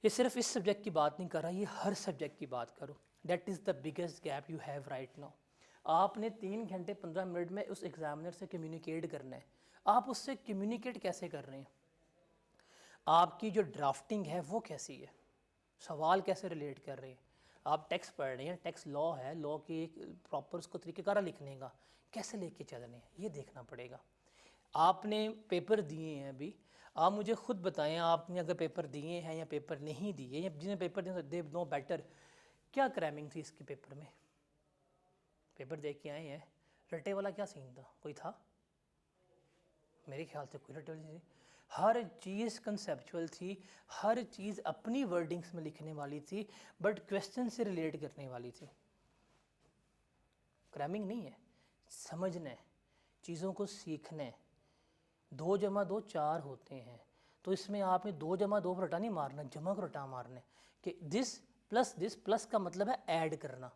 ये सिर्फ इस सब्जेक्ट की बात नहीं कर रहा, ये हर सब्जेक्ट की बात करो। That is the biggest gap you have right now. आपने 3 घंटे 15 मिनट में उस एग्ज़ामिनर से कम्युनिकेट करना है। आप उससे कम्युनिकेट कैसे कर रहे हैं? आपकी जो ड्राफ्टिंग है वो कैसी है? सवाल कैसे रिलेट कर रहे हैं? आप टेक्स्ट पढ़ रहे हैं, टेक्स्ट लॉ है, लॉ की एक प्रॉपर उसको तरीक़ेकार लिखने का कैसे लेके चल रहे हैं, ये देखना पड़ेगा। आपने पेपर दिए हैं अभी, आप मुझे खुद बताएं, आपने अगर पेपर दिए हैं या पेपर नहीं दिए, या जिन्हें पेपर दिए दे नो बेटर, क्या क्रैमिंग थी इसके पेपर में? पेपर दे के आए हैं, रटे वाला क्या सीन था? कोई था? मेरे ख्याल से कोई रटे वाली नहीं। हर चीज़ कंसेप्चुअल थी, हर चीज़ अपनी वर्डिंग्स में लिखने वाली थी, बट क्वेश्चन से रिलेट करने वाली थी। क्रैमिंग नहीं है, समझना है, चीज़ों को सीखना है। 2 जमा 2 4 होते हैं, तो इसमें आपने 2 जमा 2 पर रटा नहीं मारना, जमा को रटा मारना है कि दिस प्लस का मतलब है ऐड करना।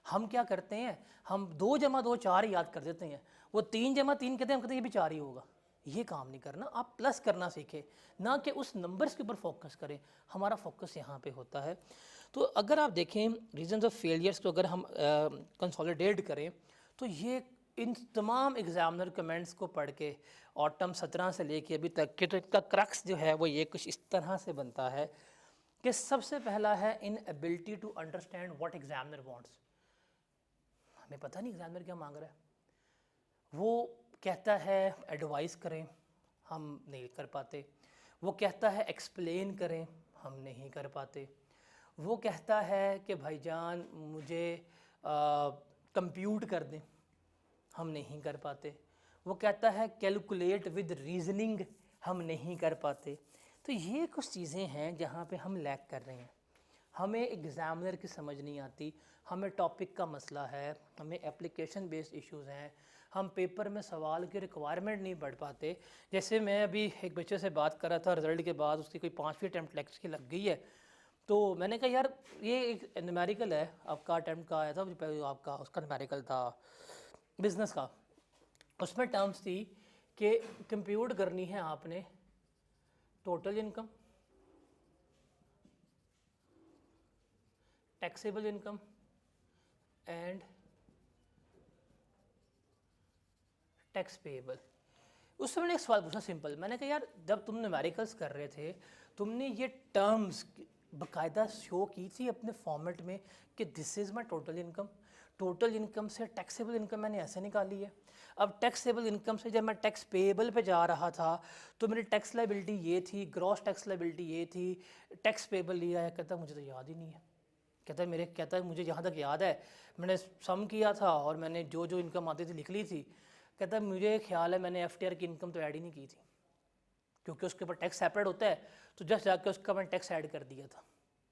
हम क्या करते हैं, हम 2 जमा 2 4 याद कर देते हैं, वो 3 जमा 3 कहते हैं, हम कहते हैं ये भी 4 ही होगा। ये काम नहीं करना, आप प्लस करना सीखें, ना कि उस नंबर्स के ऊपर फोकस करें। हमारा फोकस यहाँ पे होता है। तो अगर आप देखें रीजंस ऑफ फेलियर्स को अगर हम कंसोलिडेट करें, तो ये इन तमाम एग्ज़ामिनर कमेंट्स को पढ़ के ऑटम 17 से लेके अभी तक के, तो इसका क्रक्स जो है वो ये कुछ इस तरह से बनता है कि सबसे पहला है inability to understand what examiner wants. हमें पता नहीं एग्जामिनर क्या मांग रहा है। वो कहता है एडवाइस करें, हम नहीं कर पाते। वो कहता है एक्सप्लेन करें, हम नहीं कर पाते। वो कहता है कि भाईजान मुझे कंप्यूट कर दें, हम नहीं कर पाते। वो कहता है कैलकुलेट विद रीजनिंग, हम नहीं कर पाते। तो ये कुछ चीज़ें हैं जहाँ पे हम लैक कर रहे हैं। हमें एग्ज़ामिनर की समझ नहीं आती, हमें टॉपिक का मसला है, हमें एप्लीकेशन बेस्ड इश्यूज़ हैं, हम पेपर में सवाल की रिक्वायरमेंट नहीं पढ़ पाते। जैसे मैं अभी एक बच्चे से बात कर रहा था, रिज़ल्ट के बाद उसकी कोई 5वीं अटैम्प्ट लेक्चर की लग गई है, तो मैंने कहा यार ये एक न्यूमेरिकल है, आपका अटैम्प्ट का आया था, आपका उसका न्यूमेरिकल था बिज़नेस का। उसमें टर्म्स थी कि कंप्यूट करनी है आपने total income, taxable income and tax payable. उससे मैंने एक सवाल पूछा सिंपल, मैंने कहा यार जब तुम न्यूमेरिकल्स कर रहे थे, तुमने ये टर्म्स बाकायदा शो की थी अपने फॉर्मेट में कि this is my total income, total income से टैक्सेबल इनकम मैंने ऐसे निकाली है। अब टैक्सेबल इनकम से जब मैं टैक्स पेएबल पे जा रहा था तो मेरी टैक्स लाइबिलिटी ये थी, ग्रॉस टैक्स लाइबिलिटी ये थी, टैक्स पेएबल लिया है। कहता मुझे तो याद ही नहीं है। कहता है मुझे जहाँ तक याद है मैंने सम किया था और मैंने जो जो इनकम आती थी लिख ली थी। कहता है मुझे ख्याल है मैंने एफटीआर की इनकम तो ऐड ही नहीं की थी, क्योंकि उसके ऊपर टैक्स सेपरेट होता है, तो जस्ट जाके उसका मैंने टैक्स ऐड कर दिया था।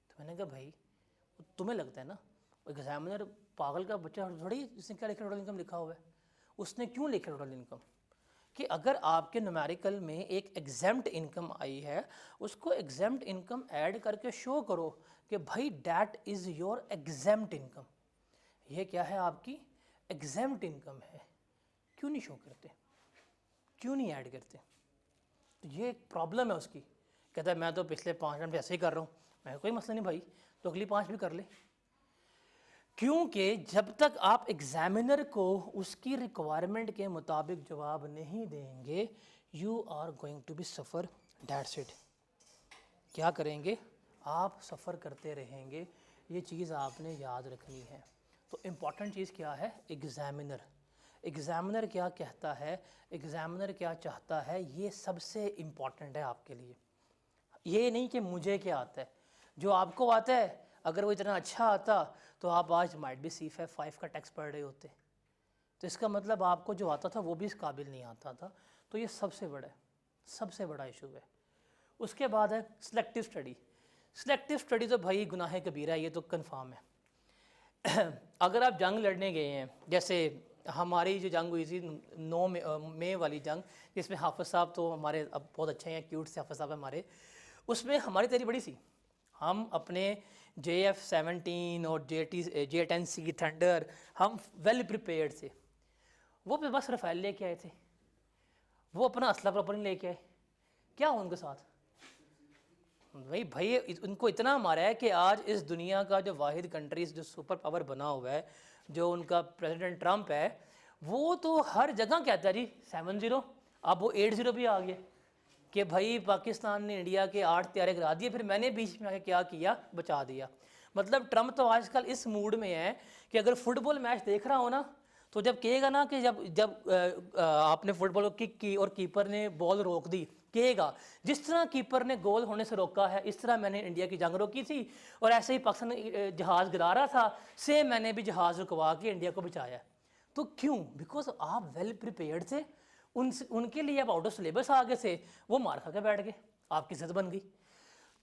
तो मैंने कहा भाई तुम्हें लगता है ना एग्जामिनर पागल का बच्चा थोड़ी, इसने क्या लिखा टोटल इनकम लिखा हुआ है। उसने क्यों लिखा टोटल इनकम कि अगर आपके न्यूमेरिकल में एक एग्जेम्प्ट इनकम आई है, उसको एग्जेम्प्ट इनकम ऐड करके शो करो कि भाई that is your exempt income, ये क्या है आपकी एग्जेम्प्ट इनकम है। क्यों नहीं शो करते, क्यों नहीं ऐड करते? तो ये एक प्रॉब्लम है उसकी। कहता है मैं तो पिछले 5 मिनट ऐसे ही कर रहा हूँ। मैं कोई मसला नहीं भाई, तो अगली 5 भी कर ले। क्योंकि जब तक आप एग्जामिनर को उसकी रिक्वायरमेंट के मुताबिक जवाब नहीं देंगे, you are going to be suffer, that's it. क्या करेंगे आप? सफ़र करते रहेंगे। ये चीज़ आपने याद रखनी है। तो इम्पॉर्टेंट चीज़ क्या है? एग्जामिनर। एग्ज़ामिनर क्या कहता है, एग्ज़ामिनर क्या चाहता है, ये सबसे इम्पॉर्टेंट है आपके लिए। ये नहीं कि मुझे क्या आता है, जो आपको आता है अगर वो इतना अच्छा आता तो आप आज माइट भी C5 का टेक्स्ट पढ़ रहे होते, तो इसका मतलब आपको जो आता था वो भी इस काबिल नहीं आता था। तो ये सबसे बड़ा इशू है। उसके बाद है सिलेक्टिव स्टडी। सिलेक्टिव स्टडी तो भाई गुनाह कबीरा है, ये तो कंफर्म है। अगर आप जंग लड़ने गए हैं, जैसे हमारी जो जंग हुई थी 9 मई वाली जंग, जिसमें हाफिज़ साहब तो हमारे अब बहुत अच्छे हैं, क्यूट से हाफिज़ साहब हमारे, उसमें हमारी तैयारी बड़ी सी। हम अपने JF-17 और J10C थंडर हम वेल प्रिपेयर्ड से, वो पे बस रफ़ाइल लेके आए थे, वो अपना असला प्रॉपर नहीं लेके आए। क्या हो उनके साथ भाई उनको इतना मारा है कि आज इस दुनिया का जो वाहिद कंट्रीज जो सुपर पावर बना हुआ है, जो उनका प्रेसिडेंट ट्रंप है, वो तो हर जगह कहता है जी 7-0, अब वो 8-0 भी आ गए कि भाई पाकिस्तान ने इंडिया के 8 तैयारे करा दिए, फिर मैंने बीच में आके क्या किया, बचा दिया। मतलब ट्रंप तो आजकल इस मूड में है कि अगर फुटबॉल मैच देख रहा हो ना, तो जब कहेगा ना कि जब आपने फुटबॉल को किक की और कीपर ने बॉल रोक दी, कहेगा जिस तरह कीपर ने गोल होने से रोका है, इस तरह मैंने इंडिया की जंग रोकी थी, और ऐसे ही पाकिस्तान जहाज़ गिरा रहा था, सेम मैंने भी जहाज़ रुकवा के इंडिया को बचाया। तो क्यों? बिकॉज आप वेल प्रिपेयर्ड थे, उनके लिए आप आउट ऑफ सिलेबस आ गए थे, वो मार खा के बैठ गए, आपकी इज्जत बन गई।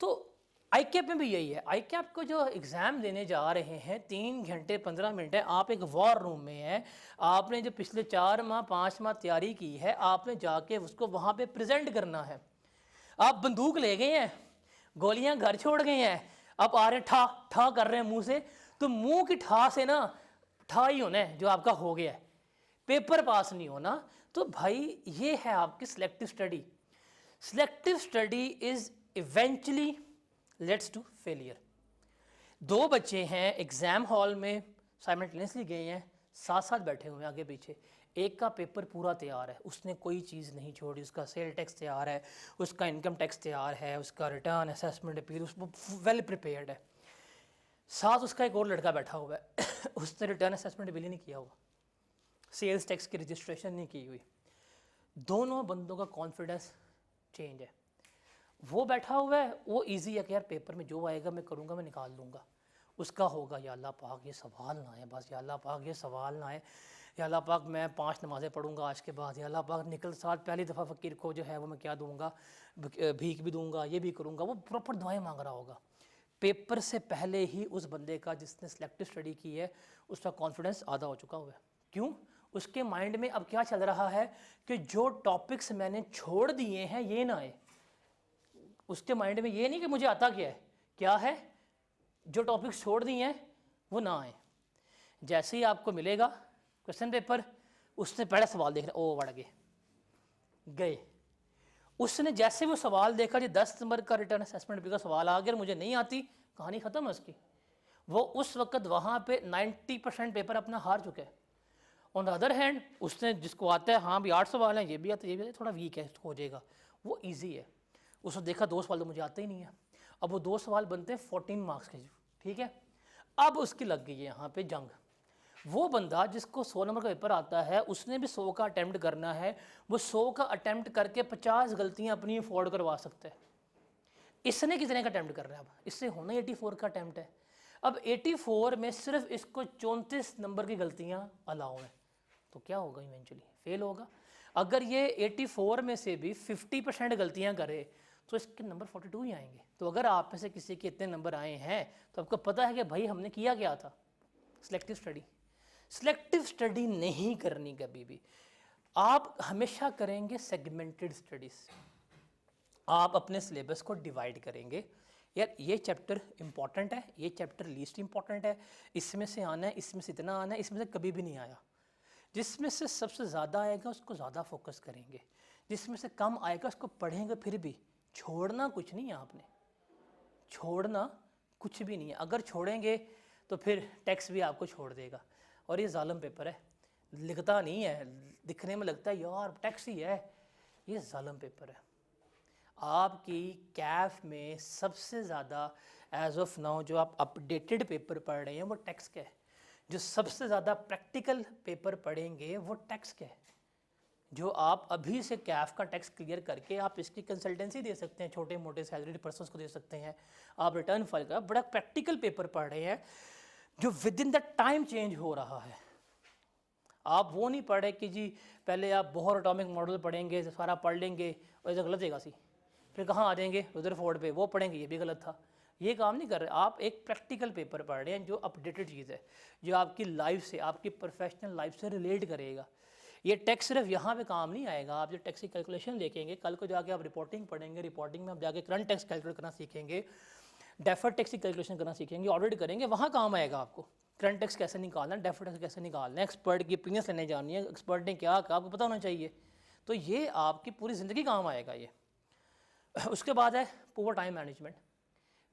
तो ICAP में भी यही है। ICAP को जो एग्ज़ाम देने जा रहे हैं 3 घंटे 15 मिनट है, आप एक वॉर रूम में हैं, आपने जो पिछले 4 माह 5 माह तैयारी की है, आपने जाके उसको वहाँ पे प्रेजेंट करना है। आप बंदूक ले गए हैं, गोलियां घर छोड़ गए हैं, आप आ रहे ठा ठा कर रहे हैं मुंह से, तो मुंह की ठा से ना ठा ही होना है जो आपका हो गया है, पेपर पास नहीं होना। तो भाई ये है आपकी selective study. Selective study is eventually leads to failure. 2 बच्चे हैं एग्ज़ाम हॉल में, साइमल्टेनियसली गए हैं, साथ साथ बैठे हुए हैं आगे पीछे, एक का पेपर पूरा तैयार है, उसने कोई चीज़ नहीं छोड़ी, उसका सेल टैक्स तैयार है, उसका इनकम टैक्स तैयार है, उसका रिटर्न असेसमेंट अपील वो वेल प्रिपेयर्ड है। साथ उसका एक और लड़का बैठा हुआ है उसने रिटर्न असेसमेंट अपील ही नहीं किया हुआ, सेल्स टैक्स की रजिस्ट्रेशन नहीं की हुई। दोनों बंदों का कॉन्फिडेंस चेंज है। वो बैठा हुआ है, वो इजी है कि यार पेपर में जो आएगा मैं करूँगा, मैं निकाल लूँगा। उसका होगा या अल्लाह पाक ये सवाल ना आए, बस या अल्लाह पाक ये सवाल ना आए, या अल्लाह पाक मैं 5 नमाज़ें पढ़ूँगा आज के बाद, या अल्लाह पाक निकल साथ पहली दफ़ा फ़कीर को जो है वो मैं क्या दूँगा, भीख भी दूँगा, ये भी करूँगा। वो प्रॉपर दुआएं मांग रहा होगा। पेपर से पहले ही उस बंदे का जिसने सिलेक्टिव स्टडी की है उसका कॉन्फिडेंस आधा हो चुका हुआ है। क्यों? उसके माइंड में अब क्या चल रहा है कि जो टॉपिक्स मैंने छोड़ दिए हैं ये ना आए। उसके माइंड में ये नहीं कि मुझे आता क्या है, जो टॉपिक्स छोड़ दिए हैं वो ना आए। जैसे ही आपको मिलेगा क्वेश्चन पेपर, उसने पहला सवाल देख रहा, ओ बढ़ गए। उसने जैसे वो सवाल देखा जी 10 नंबर का रिटर्न असेसमेंट का सवाल आ गया, मुझे नहीं आती, कहानी ख़त्म है उसकी। वो उस वक्त वहाँ पे 90% पेपर अपना हार चुका है। ऑन द अदर हैंड उसने जिसको आता है, हाँ भी 8 सवाल हैं, ये भी आता है, ये भी आता है, थोड़ा वीक है, हो जाएगा, वो ईजी है। उसने देखा 2 सवाल तो मुझे आते ही नहीं है, अब वो 2 सवाल बनते हैं 14 मार्क्स के, ठीक है। अब उसकी लग गई है यहाँ पे जंग। वो बंदा जिसको 100 नंबर का पेपर आता है, उसने भी 100 का अटैम्प्ट करना है, वो 100 का अटैम्प्ट करके 50 गलतियाँ अपनी अफोर्ड करवा सकता है। इसने कितने का अटैम्प्ट कर रहा है? अब इससे होना 84 का अटैम्प्ट है। अब 84 में सिर्फ इसको 34 नंबर की गलतियाँ अलाउ हैं, तो क्या होगा? इवेंचुअली फेल होगा। अगर ये 84 में से भी 50% गलतियाँ करे तो इसके नंबर 42 ही आएंगे। तो अगर आप में से किसी के इतने नंबर आए हैं तो आपको पता है कि भाई हमने किया क्या था, सिलेक्टिव स्टडी। सिलेक्टिव स्टडी नहीं करनी कभी भी, आप हमेशा करेंगे सेगमेंटेड स्टडीज़। आप अपने सिलेबस को डिवाइड करेंगे, यार ये चैप्टर इंपॉर्टेंट है, ये चैप्टर लीस्ट इंपॉर्टेंट है, इसमें से आना है, इसमें से इतना आना है, इसमें से कभी भी नहीं आया। जिसमें से सबसे ज़्यादा आएगा उसको ज़्यादा फोकस करेंगे, जिसमें से कम आएगा उसको पढ़ेंगे। फिर भी छोड़ना कुछ नहीं है, आपने छोड़ना कुछ भी नहीं है। अगर छोड़ेंगे तो फिर टैक्स भी आपको छोड़ देगा, और ये जालिम पेपर है, लिखता नहीं है, दिखने में लगता है यार टैक्स ही है, ये जालिम पेपर है। आपकी कैफ में सबसे ज़्यादा एज ऑफ नाउ जो आप अपडेटेड पेपर पढ़ रहे हैं वो टैक्स का है। जो सबसे ज़्यादा प्रैक्टिकल पेपर पढ़ेंगे वो टैक्स के है। जो आप अभी से कैफ का टैक्स क्लियर करके आप इसकी कंसल्टेंसी दे सकते हैं, छोटे मोटे सैलरीड पर्सन्स को दे सकते हैं, आप रिटर्न फाइल का बड़ा प्रैक्टिकल पेपर पढ़ रहे हैं जो with in the time change हो रहा है। आप वो नहीं पढ़े कि जी पहले आप बोहर एटॉमिक मॉडल पढ़ेंगे, सारा पढ़ लेंगे और ऐसा गलत जगह सी, फिर कहाँ आ जाएंगे रुदरफोर्ड पे, वो पढ़ेंगे ये भी गलत था। ये काम नहीं कर रहे, आप एक प्रैक्टिकल पेपर पढ़ रहे हैं जो अपडेटेड चीज़ है, जो आपकी लाइफ से, आपकी प्रोफेशनल लाइफ से रिलेट करेगा। ये टैक्स सिर्फ यहाँ पे काम नहीं आएगा, आप जो टैक्स की कैलकुलेशन देखेंगे, कल को जाके आप रिपोर्टिंग पढ़ेंगे, रिपोर्टिंग में आप जाके करंट टैक्स कैलकुलेट करना सीखेंगे, डेफर्ड टैक्स की कैलकुलेशन करना सीखेंगे, ऑडिट करेंगे, वहाँ काम आएगा आपको। करंट टैक्स कैसे निकालना है, डेफर्ड टैक्स कैसे निकालना है, एक्सपर्ट की ओपिनियंस लेने जानी है, एक्सपर्ट ने क्या कहा आपको पता होना चाहिए। तो ये आपकी पूरी ज़िंदगी काम आएगा ये। उसके बाद है पुअर टाइम मैनेजमेंट।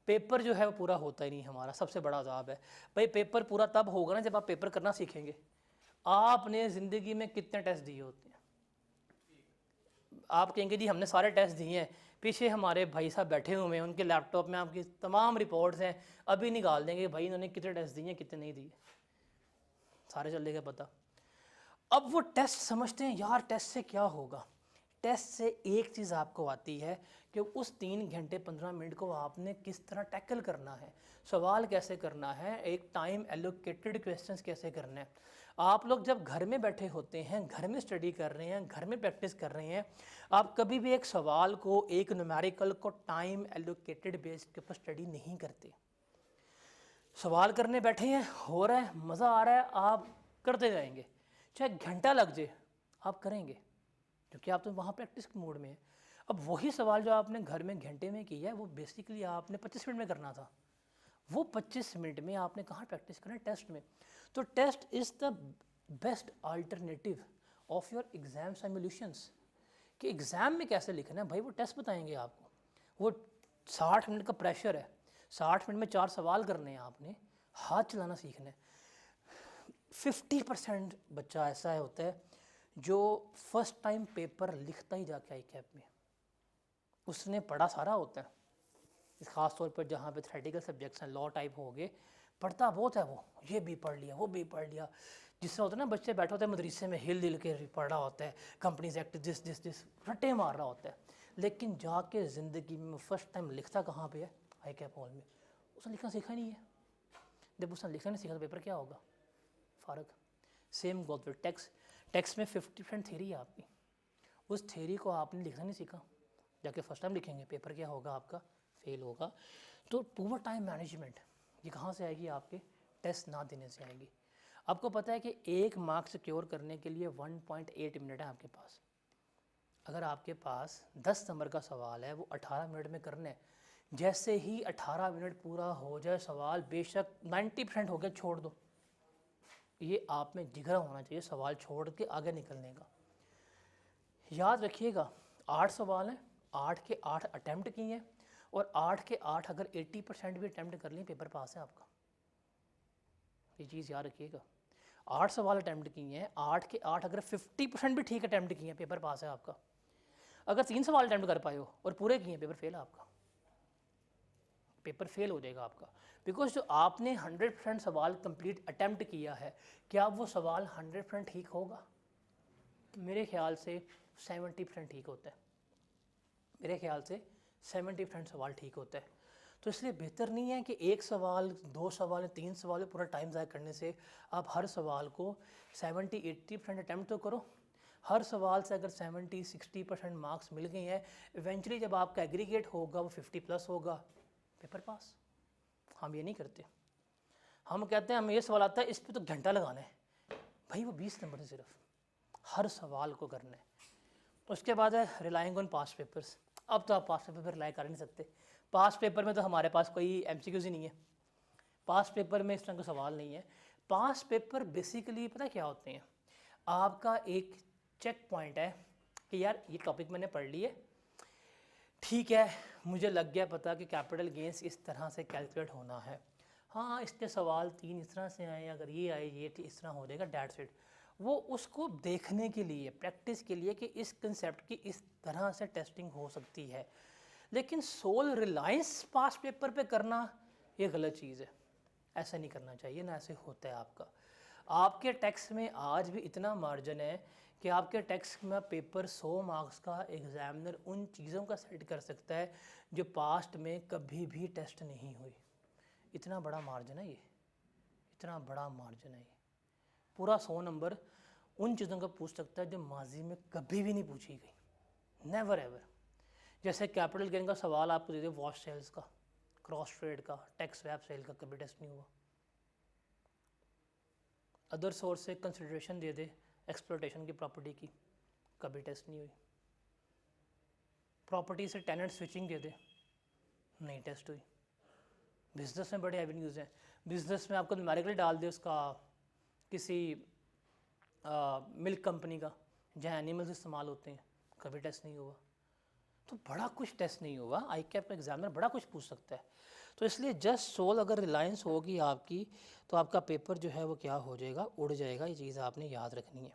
पेपर जो है वो पूरा होता ही नहीं हमारा, सबसे बड़ा अजाब है भाई। पेपर पूरा तब होगा ना जब आप पेपर करना सीखेंगे। आपने ज़िंदगी में कितने टेस्ट दिए होते हैं? आप कहेंगे जी हमने सारे टेस्ट दिए हैं, पीछे हमारे भाई साहब बैठे हुए हैं, उनके लैपटॉप में आपकी तमाम रिपोर्ट्स हैं, अभी निकाल देंगे भाई इन्होंने कितने टेस्ट दिए हैं कितने नहीं दिए, सारे चलेगा पता। अब वो टेस्ट समझते हैं यार टेस्ट से क्या होगा। टेस्ट से एक चीज़ आपको आती है कि उस 3 घंटे 15 मिनट को आपने किस तरह टैकल करना है, सवाल कैसे करना है, एक टाइम एलोकेटेड क्वेश्चंस कैसे करना है। आप लोग जब घर में बैठे होते हैं, घर में स्टडी कर रहे हैं, घर में प्रैक्टिस कर रहे हैं, आप कभी भी एक सवाल को, एक न्यूमेरिकल को टाइम एलोकेटेड बेस के ऊपर स्टडी नहीं करते। सवाल करने बैठे हैं, हो रहा है, मज़ा आ रहा है, आप करते जाएंगे, चाहे घंटा लग जाए आप करेंगे, क्योंकि आप तो वहाँ प्रैक्टिस के मूड में है। अब वही सवाल जो आपने घर में घंटे में किया है वो बेसिकली आपने 25 मिनट में करना था, वो 25 मिनट में आपने कहाँ प्रैक्टिस करना है? टेस्ट में। तो test is the best alternative of your exam simulations. कि एग्ज़ाम में कैसे लिखना है भाई, वो टेस्ट बताएंगे आपको। वो 60 मिनट का प्रेशर है, 60 मिनट में 4 सवाल करने हैं, आपने हाथ चलाना सीखना है। 50% बच्चा ऐसा होता है जो फर्स्ट टाइम पेपर लिखता ही जाके आई कैप में, उसने पढ़ा सारा होता है, इस ख़ास तौर पर जहाँ पे थ्योरेटिकल सब्जेक्ट्स हैं, लॉ टाइप हो गए, पढ़ता बहुत है वो, ये भी पढ़ लिया वो भी पढ़ लिया। जिससे होता है ना बच्चे बैठे होते हैं मदरसे में हिल दिल के पढ़ रहा होता है, कंपनीज एक्ट दिस रट्टे मार रहा होता है, लेकिन जाके ज़िंदगी में फर्स्ट टाइम लिखता कहाँ पे है? आई कैप हॉल में। उसने लिखना सीखा नहीं है। जब उसने लिखना नहीं सीखा तो पेपर क्या होगा? फ़र्क। Same goes with tax. Tax में 50% थ्योरी है आपकी, उस थ्योरी को आपने लिखना नहीं सीखा, जाके फर्स्ट टाइम लिखेंगे, पेपर क्या होगा आपका? फेल होगा। तो पुअर टाइम मैनेजमेंट ये कहाँ से आएगी? आपके टेस्ट ना देने से आएगी। आपको पता है कि 1 मार्क सिक्योर करने के लिए 1.8 मिनट है आपके पास। अगर आपके पास 10 नंबर का सवाल है, वो 18 मिनट में करना है, जैसे ही 18 मिनट पूरा हो जाए सवाल बेशक 90% हो गया छोड़ दो। ये आप में जिगरा होना चाहिए सवाल छोड़ के आगे निकलने का। याद रखिएगा 8 सवाल हैं, 8 के 8 अटैम्प्ट किए हैं, और 8 के 8 अगर 80% भी अटैम्प्ट कर लें पेपर पास है आपका। ये चीज़ याद रखिएगा, 8 सवाल अटैम्प्ट किए हैं, 8 के 8 अगर 50% भी ठीक अटैम्प्ट किए हैं पेपर पास है आपका। अगर 3 सवाल अटैम्प्ट कर पाए हो और पूरे किए पेपर फेल है आपका, पेपर फेल हो जाएगा आपका। बिकॉज जो आपने 100% सवाल कंप्लीट अटैम्प्ट किया है, क्या वो सवाल 100% ठीक होगा? मेरे ख्याल से 70% ठीक होता है, मेरे ख्याल से 70% सवाल ठीक होता है। तो इसलिए बेहतर नहीं है कि 1 सवाल 2 सवाल 3 सवाल पूरा टाइम ज़ाया करने से आप हर सवाल को 70-80% अटैम्प्ट तो करो। हर सवाल से अगर 70-60% मार्क्स मिल गए हैं, इवेंचुअली जब आपका एग्रीगेट होगा वो 50+ होगा, पेपर पास। हम ये नहीं करते, हम कहते हैं हमें ये सवाल आता है इस पर तो घंटा लगाना है, भाई वो 20 नंबर है सिर्फ, हर सवाल को करना है। उसके बाद है रिलाइंग ऑन पास्ट पेपर्स। अब तो आप पास्ट पेपर पर रिलाई कर नहीं सकते, पास्ट पेपर में तो हमारे पास कोई MCQs ही नहीं है, पास्ट पेपर में इस तरह का सवाल नहीं है। पास्ट पेपर बेसिकली पता क्या होते हैं, आपका एक चेक पॉइंट है कि यार ये टॉपिक मैंने पढ़ लिए, ठीक है, मुझे लग गया पता कि कैपिटल गेंस इस तरह से कैलकुलेट होना है, हाँ इसके सवाल 3 इस तरह से आए, अगर ये आए ये इस तरह हो जाएगा, डेट्स इट। वो उसको देखने के लिए, प्रैक्टिस के लिए कि इस कंसेप्ट की इस तरह से टेस्टिंग हो सकती है। लेकिन सोल रिलायंस पास्ट पेपर पे करना ये गलत चीज़ है, ऐसा नहीं करना चाहिए, ना ऐसे होता है आपका। आपके टेक्स्ट में आज भी इतना मार्जिन है कि आपके टेक्स्ट में पेपर 100 मार्क्स का एग्जामिनर उन चीज़ों का सेट कर सकता है जो पास्ट में कभी भी टेस्ट नहीं हुई। इतना बड़ा मार्जिन है ये, इतना बड़ा मार्जिन है ये। पूरा 100 नंबर उन चीज़ों का पूछ सकता है जो माजी में कभी भी नहीं पूछी गई, नेवर एवर। जैसे कैपिटल गेन का सवाल आपको दे दे, वॉश सेल्स का, क्रॉस ट्रेड का, टैक्स स्वैप सेल का, कभी टेस्ट नहीं हुआ। अदर सोर्स से कंसिडरेशन दे दे एक्सप्लोटेशन की प्रॉपर्टी की, कभी टेस्ट नहीं हुई। प्रॉपर्टी से टेनेंट स्विचिंग दे दे, नहीं टेस्ट हुई। बिजनेस में बड़े एवेन्यूज़ हैं, बिजनेस में आपको न्यूमेरिकली डाल दे उसका किसी मिल्क कंपनी का जहाँ एनिमल्स इस्तेमाल होते हैं, कभी टेस्ट नहीं हुआ। तो बड़ा कुछ टेस्ट नहीं हुआ, आई कैप का एग्जामिनर बड़ा कुछ पूछ सकता है। तो इसलिए जस्ट सोल अगर रिलायंस होगी आपकी तो आपका पेपर जो है वो क्या हो जाएगा, उड़ जाएगा। ये चीज़ आपने याद रखनी है।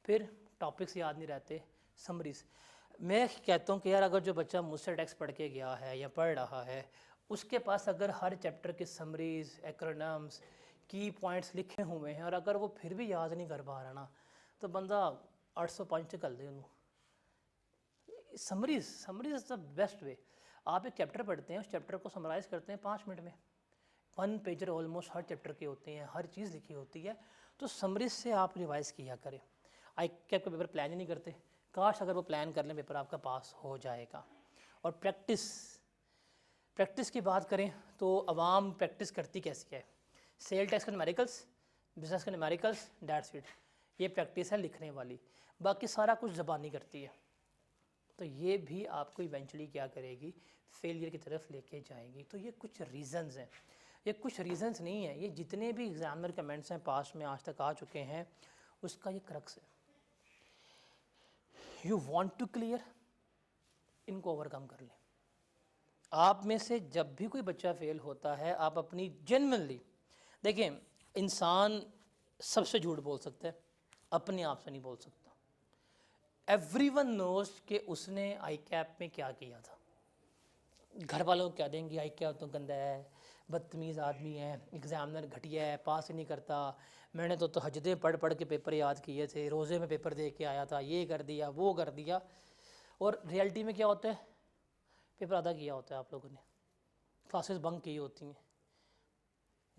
फिर टॉपिक्स याद नहीं रहते, समरीज। मैं कहता हूँ कि यार अगर जो बच्चा मुझसे टेक्स्ट पढ़ के गया है या पढ़ रहा है, उसके पास अगर हर चैप्टर के समरीज, एक्रोनिम्स, की पॉइंट्स लिखे हुए हैं और अगर वो फिर भी याद नहीं कर पा रहा ना, तो बंदा 805 कर दे उन्होंने। Summaries is the best way. आप एक चैप्टर पढ़ते हैं, उस चैप्टर को समराइज़ करते हैं 5 मिनट में। 1 पेजर ऑलमोस्ट हर चैप्टर के होते हैं, हर चीज़ लिखी होती है। तो समरीज से आप रिवाइज़ किया करें। आई कैप का पेपर प्लान ही नहीं करते, काश अगर वो प्लान कर लें पेपर आपका पास हो जाएगा। और प्रैक्टिस की बात करें तो आवाम प्रैक्टिस करती कैसी है? सेल टैक्स के न्यूमेरिकल्स, बिजनेस के न्यूमेरिकल्स, दैट्स इट। ये प्रैक्टिस है लिखने वाली, बाकी सारा कुछ ज़बानी करती है। तो ये भी आपको इवेंचुअली क्या करेगी, फेलियर की तरफ लेके जाएगी। तो ये कुछ रीज़न्स हैं, ये कुछ रीज़न्स नहीं है, ये जितने भी एग्जामिनर कमेंट्स हैं पास्ट में आज तक आ चुके हैं, उसका ये क्रक्स है। यू वांट टू क्लियर, इनको ओवरकम कर लें। आप में से जब भी कोई बच्चा फेल होता है, आप अपनी जेन्युइनली देखें, इंसान सबसे झूठ बोल सकता है, अपने आप से नहीं बोल सकता। एवरीवन नोज कि उसने आई कैप में क्या किया था। घर वालों को क्या देंगे, आई कैप तो गंदा है, बदतमीज़ आदमी है, एग्जामिनर घटिया है, पास ही नहीं करता, मैंने तो तहज्जुदें पढ़ पढ़ के पेपर याद किए थे, रोज़े में पेपर दे के आया था, ये कर दिया वो कर दिया। और रियलिटी में क्या होता है, पेपर आधा किया होता है आप लोगों ने, क्लासेस बंक की होती हैं,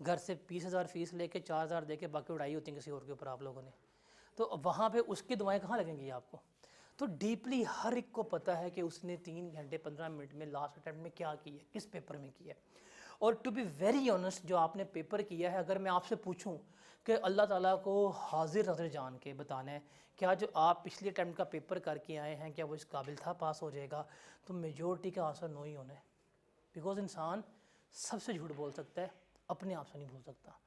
घर से 20,000 फीस लेके 4,000 दे के बाकी उड़ाई होती है किसी और के ऊपर आप लोगों ने। तो वहाँ पे उसकी दुआएं कहाँ लगेंगी आपको? तो डीपली हर एक को पता है कि उसने 3 घंटे 15 मिनट में लास्ट अटैम्प्ट में क्या किया है, किस पेपर में किया है। और टू बी वेरी ऑनेस्ट, जो आपने पेपर किया है, अगर मैं आपसे पूछूं कि अल्लाह ताला को हाजिर नज़र जान के बताना है, क्या जो आप पिछले अटैम्प्ट का पेपर करके आए हैं क्या वो इस काबिल था, पास हो जाएगा? तो मेजोरिटी का आंसर नो ही होना है। बिकॉज इंसान सबसे झूठ बोल सकता है, अपने आप से नहीं बोल सकता।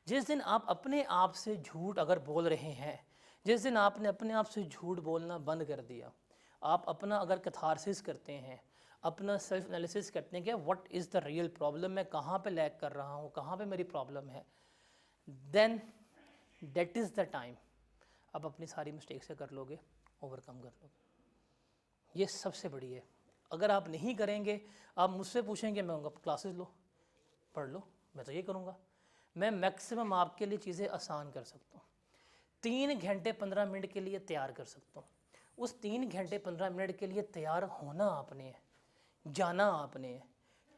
जिस दिन आप अपने आप से झूठ अगर बोल रहे हैं, जिस दिन आपने अपने आप से झूठ बोलना बंद कर दिया, आप अपना अगर कैथारसिस करते हैं, अपना सेल्फ एनालिसिस करते हैं कि what is the real problem, मैं कहाँ पे लैग कर रहा हूँ, कहाँ पे मेरी प्रॉब्लम है, then that is the time आप अपनी सारी मिस्टेक से कर लोगे, ओवरकम कर लोगे। ये सबसे बड़ी है। अगर आप नहीं करेंगे, आप मुझसे पूछेंगे, मैं कहूँगा क्लासेस लो, पढ़ लो, मैं तो ये करूँगा। मैं मैक्सिमम आपके लिए चीज़ें आसान कर सकता हूँ, 3 घंटे 15 मिनट के लिए तैयार कर सकता हूँ। उस 3 घंटे 15 मिनट के लिए तैयार होना आपने है, जाना आपने है,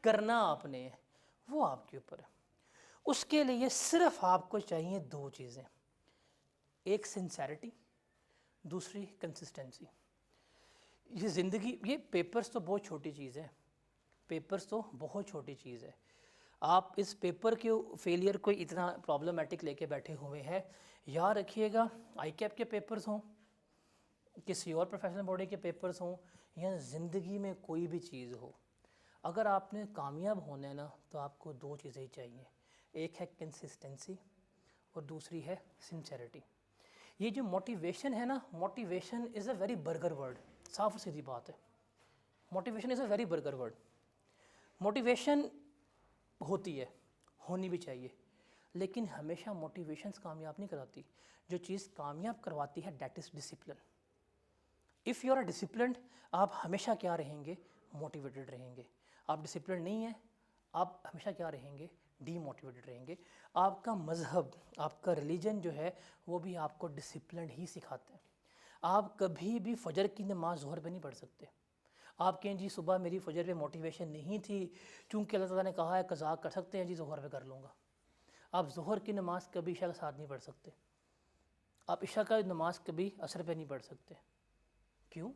करना आपने है, वो आपके ऊपर है। उसके लिए सिर्फ आपको चाहिए 2 चीज़ें, एक सिंसेरिटी, दूसरी कंसिस्टेंसी। ये ज़िंदगी, ये पेपर्स तो बहुत छोटी चीज़ है, पेपर्स तो बहुत छोटी चीज़ है। आप इस पेपर के फेलियर को इतना प्रॉब्लमेटिक लेके बैठे हुए हैं। याद रखिएगा, आई कैप के पेपर्स हों, किसी और प्रोफेशनल बॉडी के पेपर्स हों, या ज़िंदगी में कोई भी चीज़ हो, अगर आपने कामयाब होना है ना, तो आपको 2 चीज़ें ही चाहिए, एक है कंसिस्टेंसी और दूसरी है सिंसेरिटी। ये जो मोटिवेशन है ना, motivation is a very burger word, साफ सीधी बात है, motivation is a very burger word. Motivation होती है, होनी भी चाहिए, लेकिन हमेशा मोटिवेशंस कामयाब नहीं कराती। जो चीज़ कामयाब करवाती है that is discipline. If you are disciplined, आप हमेशा क्या रहेंगे, मोटिवेटेड रहेंगे। आप डिसिप्लिन नहीं है, आप हमेशा क्या रहेंगे, डीमोटिवेटेड रहेंगे। आपका मज़हब, आपका रिलीजन जो है वो भी आपको डिसिप्लिन ही सिखाते हैं। आप कभी भी फ़जर की नमाज़ ज़ोहर पे नहीं पढ़ सकते। आप कहें जी सुबह मेरी फ़जर पे मोटिवेशन नहीं थी, चूँकि अल्लाह ताला ने कहा है कज़ा कर सकते हैं जी, ज़ोहर पे कर लूँगा। आप ज़ोहर की नमाज़ कभी इशा के साथ नहीं पढ़ सकते। आप इशा का नमाज़ कभी असर पे नहीं पढ़ सकते। क्यों?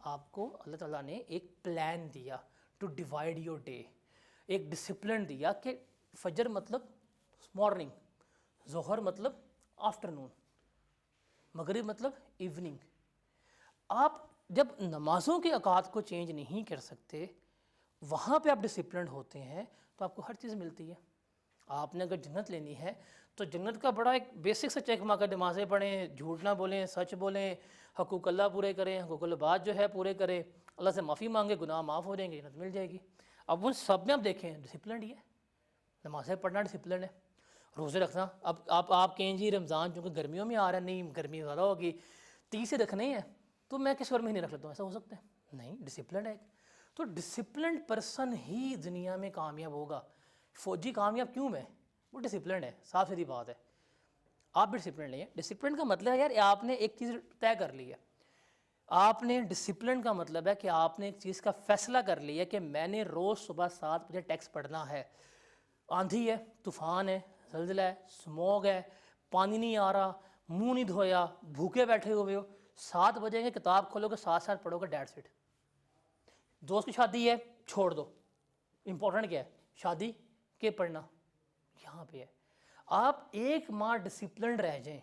आपको अल्लाह ताला ने एक प्लान दिया टू डिवाइड योर डे, एक डिसिप्लिन दिया कि फ़जर मतलब मॉर्निंग, ज़ोहर मतलब आफ्टरनून, मगरिब मतलब इवनिंग। आप जब नमाज़ों के औकात को चेंज नहीं कर सकते, वहाँ पे आप डिसिप्लिन होते हैं तो आपको हर चीज़ मिलती है। आपने अगर जन्नत लेनी है तो जन्नत का बड़ा एक बेसिक सा चेक मार कर नमाज़ें पढ़ें, झूठ ना बोलें, सच बोलें, हकूक़ अल्लाह पूरे करें, हकूक़ुल इबाद जो है पूरे करें, अल्लाह से माफ़ी मांगे, गुनाह माफ़ हो जाएंगे, जन्नत मिल जाएगी। अब उन सब में आप देखें डिसिप्लिन ही है, नमाज़ें पढ़ना डिसिप्लिन है, रोज़े रखना। अब आप कहें जी रमज़ान चूँकि गर्मियों में आ रहा है, नहीं गर्मी ज़्यादा होगी, 30 से रखने हैं तो मैं किस और महीने रख लेता हूँ, ऐसा हो सकता है? नहीं, डिसिप्लिन है। तो डिसिप्लिन पर्सन ही दुनिया में कामयाब होगा। फौजी कामयाब क्यों है? वो डिसिप्लिन है, साफ सीधी बात है। आप भी डिसिप्लिन नहीं है। डिसिप्लिन का मतलब है यार आपने एक चीज़ तय कर ली है। आपने डिसिप्लिन का मतलब है कि आपने एक चीज़ का फैसला कर लिया कि मैंने रोज़ सुबह 7 बजे टेक्स्ट पढ़ना है। आंधी है, तूफ़ान है, ज़लज़ला है, स्मॉग है, पानी नहीं आ रहा, मुंह नहीं धोया, भूखे बैठे हुए हो, 7 बजे किताब खोलोगे, साथ साथ पढ़ोगे, डेट्स इट। दोस्त की शादी है, छोड़ दो। इम्पोर्टेंट क्या है? शादी के पढ़ना, यहाँ पे है। आप एक माह डिसिप्लिन रह जाएं,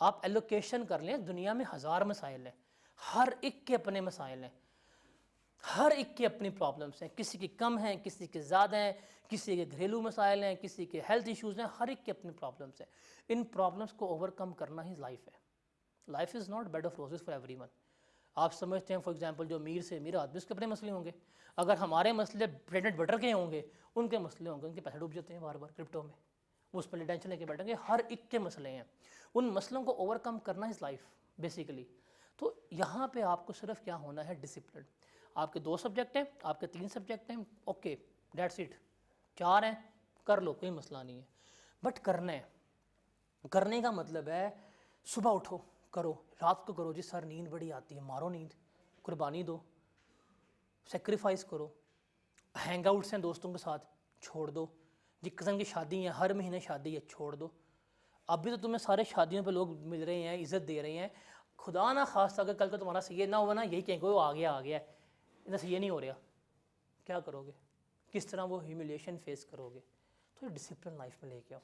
आप एलोकेशन कर लें, दुनिया में हज़ार मसाइल हैं, हर एक के अपने मसाइल हैं, हर एक की अपनी प्रॉब्लम्स हैं, किसी की कम हैं, किसी के ज़्यादा हैं, किसी के घरेलू मसाइल हैं, किसी के हेल्थ इश्यूज़ हैं, हर एक की अपनी प्रॉब्लम्स हैं। इन प्रॉब्लम्स को ओवरकम करना ही लाइफ है। Life is not bed of roses for everyone. आप समझते हैं फॉर एग्जांपल जो अमीर से अमीर आदमी, उसके अपने मसले होंगे। अगर हमारे मसले ब्रेड एंड बटर के होंगे, उनके मसले होंगे, उनके पैसे डूब जाते हैं बार बार क्रिप्टो में, वो उस पर टेंशन लेके बैठेंगे। हर एक के मसले हैं, उन मसलों को ओवरकम करना इज़ लाइफ बेसिकली। तो यहाँ पे आपको सिर्फ क्या होना है? डिसिप्लिन। आपके 2 सब्जेक्ट हैं, आपके 3 सब्जेक्ट हैं, ओके डेट्स इट। 4 हैं, कर लो, कोई मसला नहीं है, बट करना है। करने का मतलब है सुबह उठो करो, रात को करो जी सर नींद बड़ी आती है, मारो नींद, कुर्बानी दो, सेक्रीफाइस करो। हैंग आउट्स हैं दोस्तों के साथ, छोड़ दो। जी कज़न की शादी है, हर महीने शादी है, छोड़ दो। अभी तो तुम्हें सारे शादियों पे लोग मिल रहे हैं, इज़्ज़त दे रहे हैं, खुदा ना खास अगर कल को तुम्हारा सीए ना हुआ ना, यही कहेंगे वो आ गया इतना सीए नहीं हो रहा, क्या करोगे? किस तरह वो ह्यूमिलिएशन फेस करोगे? तो डिसिप्लिन लाइफ में लेके आओ।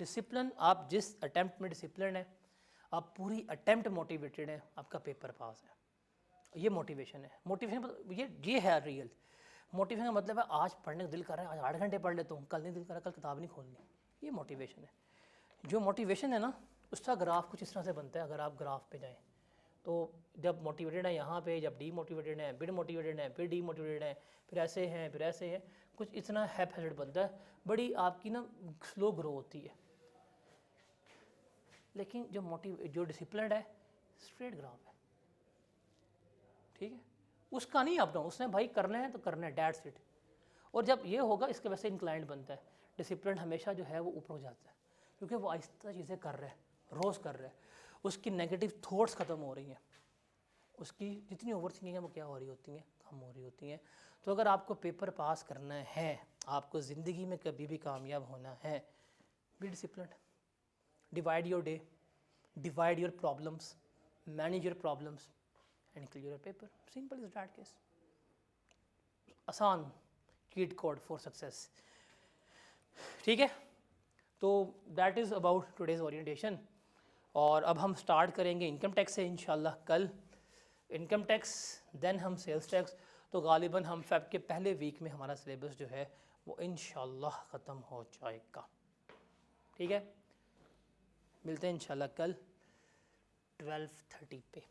डिसिप्लिन, आप जिस अटैम्प्ट में डिसिप्लिन है, आप पूरी अटैम्प्ट मोटिवेटेड हैं, आपका पेपर पास है। ये मोटिवेशन है। मोटिवेशन ये है रियल मोटिवेशन का मतलब है आज पढ़ने का दिल कर रहा है, आज 8 घंटे पढ़ लेता हूँ, कल नहीं दिल कर रहा, कल किताब नहीं खोलनी। ये मोटिवेशन है। जो मोटिवेशन है ना, उसका ग्राफ कुछ इस तरह से बनता है। अगर आप ग्राफ पे जाएँ तो जब मोटिवेटेड है यहाँ पे, जब डीमोटिवेटेड है, फिर मोटिवेटेड है, फिर डीमोटिवेटेड है, फिर ऐसे हैं, फिर ऐसे हैं, कुछ इतना हैप्पी बनता है। बड़ी आपकी ना स्लो ग्रो होती है। लेकिन जो डिसिप्लिन है स्ट्रेट ग्राफ है, ठीक है, उसका नहीं अप डाउन। उसने भाई करना है तो करना है, डेट्स इट। और जब ये होगा, इसके वैसे इंक्लाइंड बनता है। डिसिप्लिन हमेशा जो है वो ऊपर हो जाता है, क्योंकि वो आहिस्ता चीज़ें कर रहा है, रोज़ कर रहा है, उसकी नेगेटिव थॉट्स ख़त्म हो रही हैं, उसकी जितनी ओवर थिंकिंग है वो क्या हो रही होती हैं? कम हो रही होती हैं। तो अगर आपको पेपर पास करना है, आपको ज़िंदगी में कभी भी कामयाब होना है, be disciplined. Divide your day, divide your problems, manage your problems and clear your paper. Simple is that case. आसान चीट कोड फॉर सक्सेस, ठीक है। तो that is about today's orientation. और अब हम स्टार्ट करेंगे इनकम टैक्स से इंशाल्लाह कल। इनकम टैक्स, देन हम सेल्स टैक्स। तो गालिबन हम फेब के पहले वीक में हमारा सिलेबस जो है वो इंशाल्लाह ख़त्म हो जाएगा, ठीक है। मिलते हैं इंशाल्लाह कल 12:30 पे।